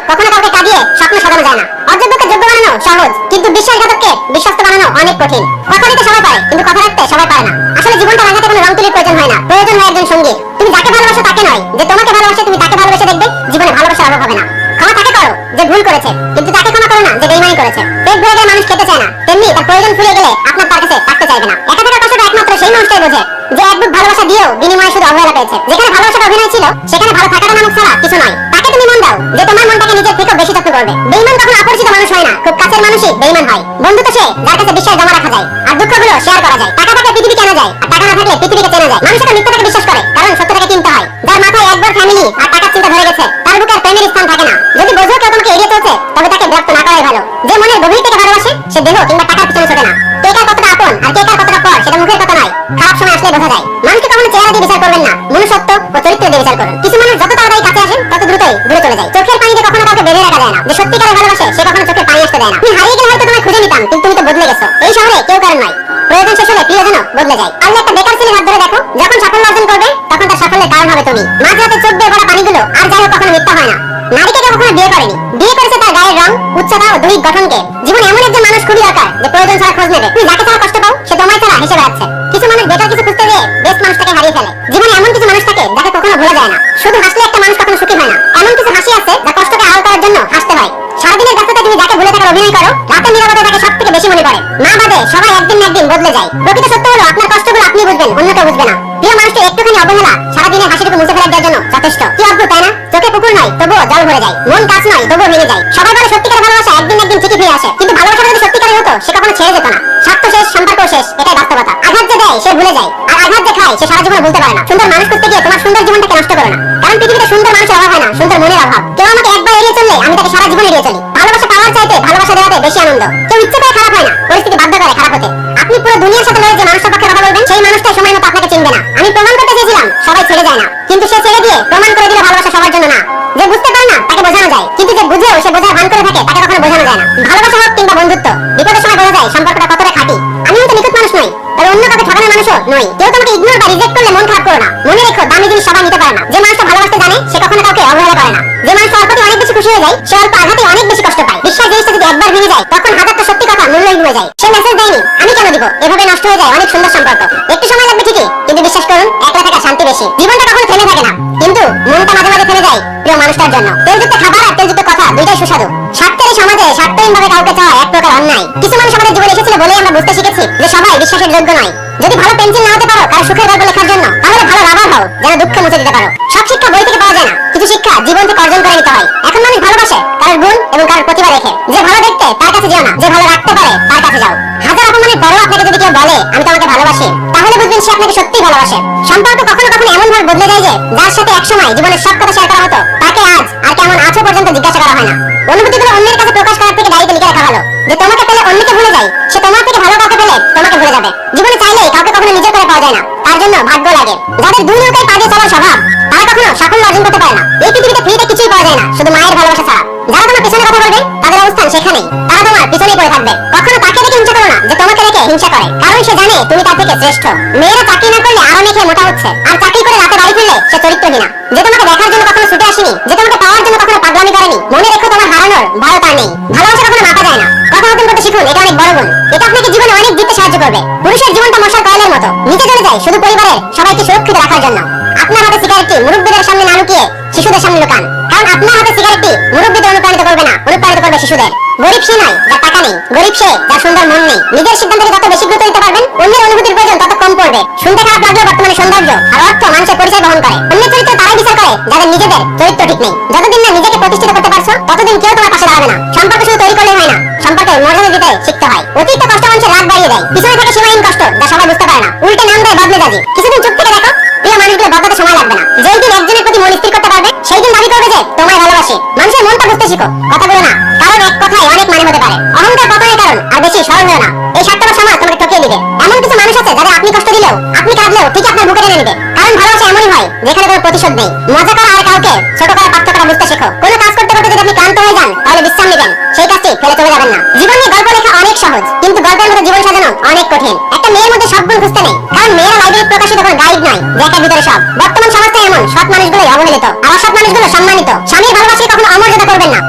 কখনো কাউকে কাঁদিয়ে স্বপ্ন সাজানো যায় না। অযোগ্যকে যোগ্য বানানো সহজ, কিন্তু বিশ্বাসঘাতককে বিশ্বস্ত বানানো অনেক কঠিন। কথা দিতে সবাই পারে, কিন্তু কথা রাখতে সবাই পারে না। আসলে জীবনটা রাঙাতে কোনো রং তুলির প্রয়োজন হয় না, প্রয়োজন হয় একজন সঙ্গী। তুমি যাকে ভালোবাসো তাকে নয়, যে তোমাকে ভালোবাসে তুমি তাকে ভালোবেসে দেখবে, জীবনে ভালোবাসার অভাব হবে না। ক্ষমা তাকে করো যে ভুল করেছে, কিন্তু তাকে ক্ষমা করো না যে বেঈমানি করেছে। পেট ভরে গেলে মানুষ খেতে চায় না, তেমনি তার প্রয়োজন ফুরিয়ে গেলে আপনার তার কাছে থাকতে চাইবে না। একা থাকার কষ্টটা একমাত্র সেই মানুষটাই বোঝে যে এক বুক ভালোবাসা দিয়েও বিনিময়ে শুধু অবহেলা পেয়েছে। যেখানে ভালোবাসার অভিনয় ছিল সেখানে ভালো থাকাটা নামক ছাড়া কিছু নয়। তাকে তুমি মন দাও যে তোমার মনটাকে নিজের থেকেও বেশি যত্ন করবে। বেঈমান কখনো অপরিচিত মানুষ হয় না, খুব কাছের মানুষই বেঈমান হয়। বন্ধু তো সে যার কাছে বিশ্বাস জমা রাখা যায় আর দুঃখগুলো শেয়ার করা যায়। টাকা থাকলে পৃথিবী কেনা যায়, আর টাকা না থাকলে পৃথিবীকে চেনা যায়। মানুষ একটা মিথ্যাটাকে বিশ্বাস করে কারণ সত্যটাকে কিনতে হয়। যার মাথায় একবার ফ্যামিলি আর টাকার চিন্তা ধরে গেছে তার বুকে আর প্রেমের স্থান থাকে না। যদি বোঝো কেউ তোমাকে এড়িয়ে চলছে তবে তাকে বিরক্ত না করাই ভালো। যে মনের গভীর থেকে ভালোবাসে সে দেহ কিংবা টাকার পিছনে ছোটে না। কে কার কতটা আপন আর কে কার কতটা পর সেটা মুখের কথা নয়, খারাপ সময় আসলে বোঝা যায়। মানুষকে কখনো চেহারা দিয়ে বিচার করবেন না, মনুষ্যত্ব ও চরিত্র দিয়ে বিচার করুন। কিছু মানুষ যত তাড়াতাড়ি কাছে আসেন তত দ্রুতই দূরে চলে যায়। চোখের পানিতে কখনো কাউকে বেঁধে রাখা যায় না। যে সত্যিকারের ভালোবাসে সে কখনো চোখের পানি আসতে দেয় না। তুমি হারিয়ে গেলে হয়তো তোমায় খুঁজে নিতাম, কিন্তু তুমি তো বদলে গেছো। এই শহরে কেউ কারণ নয়, প্রয়োজন শেষ হলে প্রিয়জনও বদলে যায়। আর একটা বেকার ছেলের হাত ধরে দেখো, যখন সাফল্য অর্জন করবে তখন তার সাফল্যের কারণ হবে তুমি। মাঝরাতে চোখ দিয়ে ভরা পানিগুলো আর যাই হোক কখনো মিথ্যা হয় না। নারীকে কেউ কখনো বিয়ে করেনি, বিয়ে করেছে তার গায়ের রং, উচ্চতা ও দৈহিক গঠনকে। জীবনে এমন একজন মানুষ খুবই দরকার যে প্রয়োজন ছাড়া খোঁজ নেবে। তুমি যাকে ছাড়া কষ্ট পাও সে তোমায় ছাড়া হেসে বেড়াচ্ছে। কিছু মানুষ বেকার কিছু খুঁজতে গিয়ে বেস্ট মানুষটাকে হারিয়ে ফেলে। জীবনে এমন কিছু মানুষ থাকে যাকে কখনো ভোলা যায় না। শুধু হাসলে একটা মানুষ কখনো সুখী হয় না। এমন কিছু হাসি আছে যা কষ্টকে আড়াল করার জন্য হাসতে হয়। সারাদিনের ব্যস্ততায় তুমি যাকে ভুলে থাকার অভিনয় করো, রাতের নীরবতা তাকে সব থেকে বেশি মনে পড়ে। না বাদে সবাই একদিন না একদিন বদলে যায়। প্রকৃত সত্য হলো আপনার কষ্টগুলো আপনি বুঝবেন, অন্য কেউ বুঝবে না। প্রিয় মানুষকে একটুখানি অবহেলা সারাদিনের হাসিটুকু মুছে ফেলার জন্য যথেষ্ট। কি অদ্ভুত তাই না? চোখে পুকুর নয় তবুও জল ভরে যায়, মন কাজ নয় তবুও ভেঙে যায়। সবাই বলে সত্যিকারের ভালোবাসা একদিন না একদিন ঠিকই ফিরে আসে, কিন্তু ভালোবাসা যদি সত্যিকারের হতো সে কখনো ছেড়ে যেত না। স্বার্থ শেষ, সম্পর্ক শেষ, এটাই বাস্তবতা। আঘাত যে দেয় সে ভুলে যায়, আর আঘাত যে খায় সে সারা জীবন ভুলতে পারে না। সুন্দর মানুষ করতে গিয়ে তোমার সুন্দর জীবনটাকে নষ্ট করো না, কারণ পৃথিবীতে সুন্দর মানুষের অভাব হয় না, সুন্দর মনের অভাব। কেউ আমাকে একবার এড়িয়ে চললে আমি তাকে সারা জীবন এড়িয়ে চলি। ভালোবাসা পাওয়ার চাইতে ভালোবাসা দেওয়াতে বেশি আনন্দ। কেউ ইচ্ছে করে খারাপ হয় না, পরিস্থিতি বাধ্য করে খারাপ হতে। আপনি পুরো দুনিয়ার সাথে লড়ে যে মানুষটার পক্ষে কথা বলবেন সেই মানুষটা সময় মতো আপনাকে চিনবে না। আমি প্রমাণ করতে চেয়েছিলাম সবাই ছেড়ে যায় না, কিন্তু সে ছেড়ে দিয়ে প্রমাণ করে দিল ভালোবাসা সবার জন্য না। যে বুঝতে পারে না তাকে বোঝানো যায়, কিন্তু যে বুঝেও সে বোঝার ভান করে থাকে তাকে কখনো বোঝানো যায় না। ভালোবাসা হোক কিংবা বন্ধুত্ব, বিপদের সময় বোঝা যায় সম্পর্কটা কতটা খাঁটি। আমি হয়তো নিখুঁত মানুষ নই, তবে অন্য কাউকে ঠকানোর মানুষও নই। কেউ তোমাকে ইগনোর বা রিজেক্ট করলে মন খারাপ করো না। মনে রেখো দামি জিনিস সবাই নিতে পারে না। যে মানুষটা ভালোবাসতে জানে সে কখনো কাউকে অবহেলা করে না। যে মানুষটা অল্পতে অনেক বেশি খুশি হয়ে যায় সে অল্প আঘাতে অনেক বেশি কষ্ট পায়। বিশ্বাস জিনিসটা যদি একবার ভেঙে যায় তখন হাজারটা সত্যি কথা মূল্যহীন হয়ে যায়। সে মেসেজ দেয়নি আমি কেন দিব, এভাবে নষ্ট হয়ে যায় অনেক সুন্দর সম্পর্ক। একটু সময় লাগবে ঠিকই, কিন্তু বিশ্বাস করুন একলা থাকা শান্তি বেশি। জীবনটা কখনো থেমে থাকে না, কিন্তু মনটা মাঝে মাঝে থেমে যায় প্রিয় মানুষটার জন্য। তেলযুক্ত খাবার আর তেলযুক্ত কথা দুইটাই সুস্বাদু। স্বার্থের এই সমাজে স্বার্থহীন ভাবে কাউকে চাওয়া এক প্রকার অন্যায়। কিছু মানুষ আমাদের জীবনে এসেছিল বলেই আমরা বুঝতে শিখেছি যে সবাই বিশ্বাসের যোগ্য নয়। যদি ভালো পেন্সিল না হতে পারো কারো সুখের গল্প লেখার জন্য, তাহলে ভালো রাবার হও যেন দুঃখ মুছে দিতে পারো। সব শিক্ষা বই থেকে পাওয়া যায় না, কিছু শিক্ষা জীবন থেকে অর্জন করে নিতে হয়। এখন মানুষ ভালোবাসে কারোর গুণ এবং কারোর প্রতিভা দেখে। যে ভালো দেখতে তার কাছে যেও না, যে ভালো রাখতে পারে তার কাছে যাও। হাজার অপমানের পরেও আপনাকে যদি কেউ বলে আমি তোমাকে ভালোবাসি, তাহলে বুঝবেন সে আপনাকে সত্যিই ভালোবাসে। সম্পর্ক কখনো কখনো এমন ভাবে বদলে যায় যে যার সাথে একসময় জীবনের সব কথা শেয়ার করা হতো তাকে আজ আর কেমন আছো পর্যন্ত জিজ্ঞাসা করা হয় না। অনুভূতিগুলো অন্যের কাছে প্রকাশ করার থেকে ডায়েরিতে লিখে রাখা ভালো। যে তোমাকে পেলে অন্যকে ভুলে যায়, সে তোমার থেকে ভালো কাউকে পেলে তোমাকে ভুলে যাবে। জীবনে চাইলেই কাউকে কখনো নিজের করে পাওয়া যায় না, তার জন্য ভাগ্য লাগে। যাদের দুই নৌকায় পা দিয়ে চলার স্বভাব, তারা কখনো সাফল্য অর্জন করতে পারে না। এই পৃথিবীতে ফ্রিতে কিছুই পাওয়া যায় না, শুধু মায়ের ভালোবাসা ছাড়া। যারা তোমার পিছনে কথা বলবে, তাদের অবস্থান সেখানেই, তারা তোমার পিছনেই পড়ে থাকবে। কখনো তাকে দেখে হিংসা করো না যে তোমাকে দেখে হিংসা করে, কারণ সে জানে তুমি তার থেকে শ্রেষ্ঠ। মেয়েরা চাকরি না করলে আরামে খেয়ে মোটা হচ্ছে, আর চাকরি করে রাতে বাড়ি ফিরলে সে চরিত্রহীনা। যে তোমাকে দেখার জন্য কখনো ছুটে আসেনি, যে তোমাকে পাওয়ার জন্য কখনো পাগলামি করেনি, মনে রেখো তোমার হারানোর ভয় তার নেই। ভালোবাসা কখনো মাপা যায় না, কথা নতুন করতে শিখুন, এটা অনেক বড় গুণ। এটা আপনাকে জীবনে অনেক জিততে সাহায্য করবে। পুরুষের জীবনটা মশার কয়েলের মতো, নিচে চলে যায় শুধু পরিবারের সবাইকে সুরক্ষিত রাখার জন্য। আপনার হাতে সিগারেটটি মুরব্বীদের সামনে না লুকিয়ে শিশুদের সামনে লুকান, কারণ আপনার হাতে সিগারেটটি মুরব্বীদের অনুপ্রাণিত করবে না, অনুপ্রাণিত করবে শিশুদের। গরিব সে নয় যার টাকা নেই, গরিব সে যার সুন্দর মন নেই। নিজের সিদ্ধান্তকে যত বেশি গুরুত্ব দিতে পারবেন, অন্যের অনুভূতির প্রয়োজন তত কম পড়বে। শুনতে খারাপ লাগলেও বর্তমানে সৌন্দর্য আর অর্থ মানুষের পরিচয় বহন করে। অন্যের চরিত্র তারাই বিচার করে যাদের নিজেদের চরিত্র ঠিক নেই। যতদিন না নিজেকে প্রতিষ্ঠিত করতে পারছো, ততদিন কেউ তোমার পাশে দাঁড়াবে না। সম্পর্ক শুধু তৈরি করলেই হয় না, সম্পর্কের মর্যাদা দিতে শিখতে হয়। অতিরিক্ত কষ্ট মানুষের রাগ বাড়িয়ে দেয়, পিছনে থাকে সীমাহীন কষ্ট যা সবাই বুঝতে পারে না। উল্টে নাম দেয় বদমেজাজি। কিছুদিন চুপ থেকে দেখো, প্রিয় মানুষগুলো বদলাতে সময় লাগবে না। যেই দিন একজনের প্রতি মন স্থির করতে পারবে, সেই দিন দাবি করবে যে তোমায় ভালোবাসি। মানুষের মনটা বুঝতে শিখো, কথাগুলো না, কারণ এক কথায় অনেক মানে হতে পারে। অহংকার পতনের কারণ, আর বেশি সরল হলো না। এই স্বার্থপর সমাজ তোমাকে ঠকিয়ে দিবে। এমন কিছু মানুষ আছে যাদের আপনি কষ্ট দিলেও, আপনি কাঁদলেও ঠিক আপনার বুকে টেনে নেবে। কারণ ভালোবাসা এমনই হয় যেখানে কোনো প্রতিশোধ নেই। মজা করা আর কাউকে ছোট করার পার্থক্যটা বুঝতে শেখো। কোনো কাজ করতে করতে যদি আপনি ক্লান্ত হয়ে যান, তাহলে বিশ্রাম নেবেন, সেই কাজটি ফেলে চলে যাবেন না। জীবন নিয়ে গল্প লেখা অনেক সহজ, কিন্তু গল্পের মধ্যে জীবন সাজানো অনেক কঠিন। একটা মেয়ের মধ্যে সব গুণ খুঁজতে নেই, কারণ মেয়েরা লাইব্রেরি প্রকাশিত কোনো গাইড নয় যে একার ভিতরে সব। বর্তমান সমাজটা এমন, সৎ মানুষগুলোই অবহেলিত আর অসৎ মানুষগুলো সম্মানিত। স্বামীর ভালোবাসাকে কখনো অমর্যাদা করবেন না।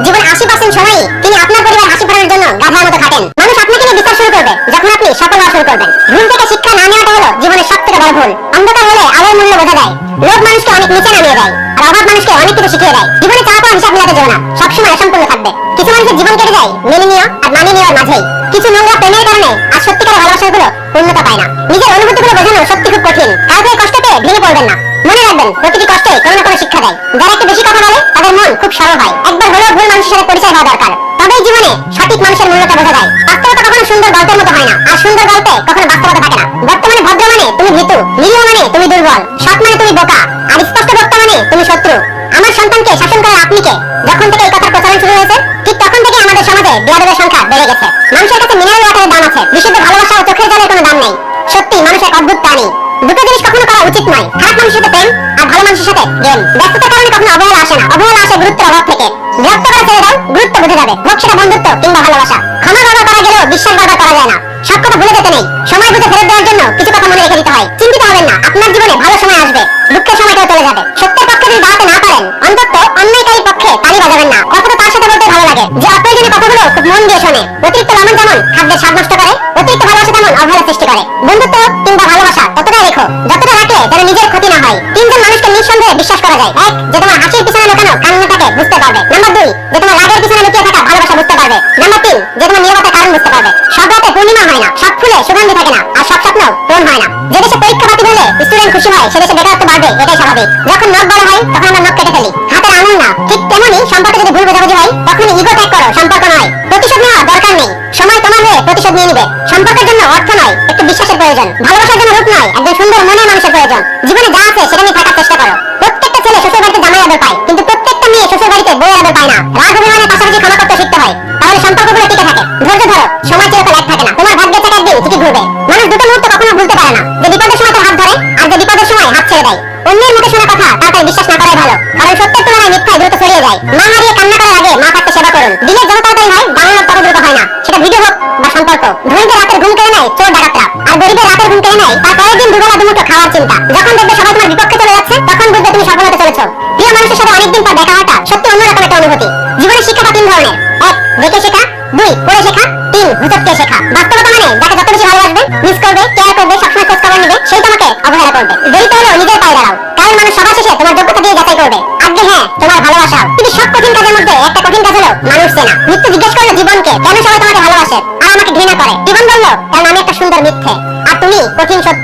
জীবন 80% সময়ই তিনি আপনার পরিবার হাসি ফোটানোর জন্য গাধার মতো খাটেন। মানুষ আপনাকে নিয়ে বিচার শুরু করবে যখন আপনি সফল হওয়া শুরু করবেন। ভুল থেকে শিক্ষা না নেওয়াটা হলো জীবনের সবথেকে বড় ভুল। অন্ধকার হলে আলোর মূল্য বোঝা যায়। লোভ মানুষকে অনেক নিচে নামিয়ে দেয়, আর অভাব মানুষকে অনেক কিছু শিখিয়ে দেয়। জীবনে চাওয়া পাওয়া হিসাব মেলাতে যেও না, সবসময় অসম্পূর্ণ থাকবে। কিছু মানুষের জীবন কেটে যায় মেনে নিও আর মানিয়ে নেওয়ার মাঝেই। কিছু নোংরা প্রেমের কারণে আর সত্যিকারের ভালোবাসাগুলো পূর্ণতা পায় না। নিজের অনুভূতিগুলো বোঝানো সত্যি খুব কঠিন। কাউকে কষ্ট পেয়ে ভেঙে পড়বেন না। মনে রাখবেন, প্রতিটি কষ্টে কোনো না কোনো শিক্ষা দেয়। যারা একটু বেশি কথা বলে, তাদের মন খুব সরল হয়। একবার হলেও ভুল মানুষের সাথে পরিচয় হওয়া দরকার, তবেই জীবনে সঠিক মানুষের মূল্যটা বোঝা যায়। বাস্তবতা কখনো সুন্দর গল্পের মতো হয় না, আর সুন্দর গল্পে কখনো বাস্তবতা থাকে না। বর্তমানে ভদ্র মানে তুমি ভীতু, নিরীহ মানে তুমি দুর্বল, সৎ মানে তুমি বোকা, আর স্পষ্ট বক্তা মানে তুমি শত্রু। আমার সন্তানকে শাসন করার আপনি কে? যখন থেকে এই কথার প্রচলন শুরু হয়েছে, ঠিক তখন থেকে আমাদের সমাজে বেয়াদবের সংখ্যা বেড়ে গেছে। মানুষের কাছে মিনারেল ওয়াটারের দাম আছে, বিশুদ্ধ ভালোবাসা ও চোখের জলের কোনো দাম নেই। সত্যি মানুষের অদ্ভুত প্রাণী। দুটো জিনিস কখনো করা উচিত নয়, খারাপ মানুষের সাথে প্রেম আর ভালো মানুষের সাথে গেম। ব্যস্ততার কারণে কখনো অবহেলা আসে না, অবহেলা আসে গুরুত্বের অভাব থেকে। বিরক্ত করা ছেড়ে দাও, গুরুত্ব বুঝে যাবে। হোক সেটা বন্ধুত্ব কিংবা ভালোবাসা। ক্ষমা বারবার করা গেলেও বিশ্বাস বারবার করা যায় না। সব কথা ভুলে যেতে নেই, সময় বুঝে ফেরত দেওয়ার জন্য কিছু কথা মনে রেখে দিতে হয়। চিন্তিত হবেন না, আপনার জীবনে ভালো সময় আসবে, দুঃখের সময়টাও চলে যাবে। সত্যের পক্ষে যদি দাঁড়াতে না পারেন, অন্তত অন্যায়কারীর পক্ষে তালি বাজাবেন না। কথা তো তার সাথে বলতে ভালো লাগে যে অপ্রয়োজনীয় কথাগুলো খুব মন দিয়ে শোনে। অতিরিক্ত লবণ যেমন খাদ্যের স্বাদ নষ্ট করে, অতিরিক্ত ভালোবাসা তেমন অবহেলা সৃষ্টি করে। বন্ধুত্ব কিংবা ভালোবাসা ততটাই রেখো যতটা রাখলে যেন নিজের ক্ষতি না হয়। তিনজন মানুষকে নিঃসন্দেহে বিশ্বাস করা যায়। এক, যে তোমার হাসির পিছনে লুকানো কান্নাটাকে বুঝতে পারবে। নাম্বার 2, যে তোমার রাগের পিছনে লুকিয়ে থাকা ভালোবাসা বুঝতে পারবে। নাম্বার 3, যে তোমার নীরবতার কারণ বুঝতে পারবে। সব রাতে পূর্ণিমা হয় না, সব ফুলে সুগন্ধি থাকে না, আর সব স্বপ্ন পূরণ হয় না। যে দেশে পরীক্ষা বাতিল হলে স্টুডেন্ট খুশি হয়, সে দেশে বেকারত্ব বাড়বে, এটাই স্বাভাবিক। যখন নখ বড় হয় তখন আমরা নখ কেটে ফেলি, হাতের আঙুল না। ঠিক তেমনি সম্পর্কে যদি ভুল বোঝাবুঝি হয়, তখন ইগো ত্যাগ করো, সম্পর্ক নয়। প্রতিশোধ নেওয়া দরকার নেই, সময় তোমার হয়ে প্রতিশোধ নিয়ে নিবে। সম্পর্কের জন্য অর্থ নয়, একটু বিশ্বাসের প্রয়োজন। ভালোবাসার জন্য রূপ নয়, একজন সুন্দর মনের মানুষের প্রয়োজন। জীবনে যা আছে সেটা নিয়ে থাকার চেষ্টা করো। প্রত্যেকটা ছেলে শ্বশুর বাড়িতে জামাই আদর পায়, কিন্তু প্রত্যেকটা মেয়ে শ্বশুর বাড়িতে বউয়ের আদর পায় না। রাগ অভিমানের পাশাপাশি ক্ষমা করতে শিখতে হয়, তাহলে সম্পর্কগুলো টিকে থাকে। ধৈর্য ধরো, সময় চিরকাল এক থাকে না। তোমার ভাগ্যের চাকা একদিন ঠিকই ঘুরবে। মানুষ দুটো মুহূর্ত কখনো ভুলতে পারে না, যে বিপদের সময় তার হাত ধরে আর যে বিপদের সময় হাত ছেড়ে দেয়। অন্যের মুখে শোনা কথা তাড়াতাড়ি বিশ্বাস না করাই ভালো, কারণ সত্যের তুলনায় মিথ্যায় দ্রুত ছড়িয়ে যায়। মা হারিয়ে কান্না করার আগে মা থাকতে সেবা করুন। দিনের যত তাড়াতাড়ি হয়, ডাউনলোড তত দ্রুত হয় না। সেটা ভিডিও হোক বা সম্পর্ক। ধনীদের রাতের ঘুম কেড়ে নেয় চোর ডাকাতরা, আর গরিবের রাতের ঘুম কেড়ে নেয় তার পরের দিন দুবেলা দুমুঠো খাওয়ার চিন্তা। যখন দেখবে সবাই তোমার বিপক্ষে চলে যাচ্ছে, তখন বুঝবে তুমি সফল হতে চলেছো। প্রিয় মানুষের সাথে অনেকদিন পর দেখা হওয়াটা সত্যি অন্যরকম একটা অনুভূতি। জীবনের শিক্ষাটা 3 ধরনের। 1, দেখে শেখা। 2, পড়ে শেখা। 3, হুচটকে শেখা। বাস্তবতা মানে যাকে যত বেশি ভালোবাসবে, মিস করবে, কেয়ার করবে, সবসময় খোঁজ খবর নেবে, সেই তোমাকে অবহেলা করবে। দেরিতে হলেও নিজের পায়ে দাঁড়াও, কারণ মানুষ সবার শেষে তোমার যোগ্যতা দিয়ে যাচাই করবে। আগে হ্যাঁ, তোমার ভালোবাসা। কিন্তু সব কঠিন কাজের মধ্যে একটা কঠিন কাজ হলো মানুষ চেনা। মৃত্যু জিজ্ঞেস করলো জীবনকে, কেন সবাই তোমাকে ভালোবাসে আর আমাকে ঘৃণা করে? জীবন বলল, কারণ আমি একটা সুন্দর মিথ্যে আর তুমি কঠিন সত্য।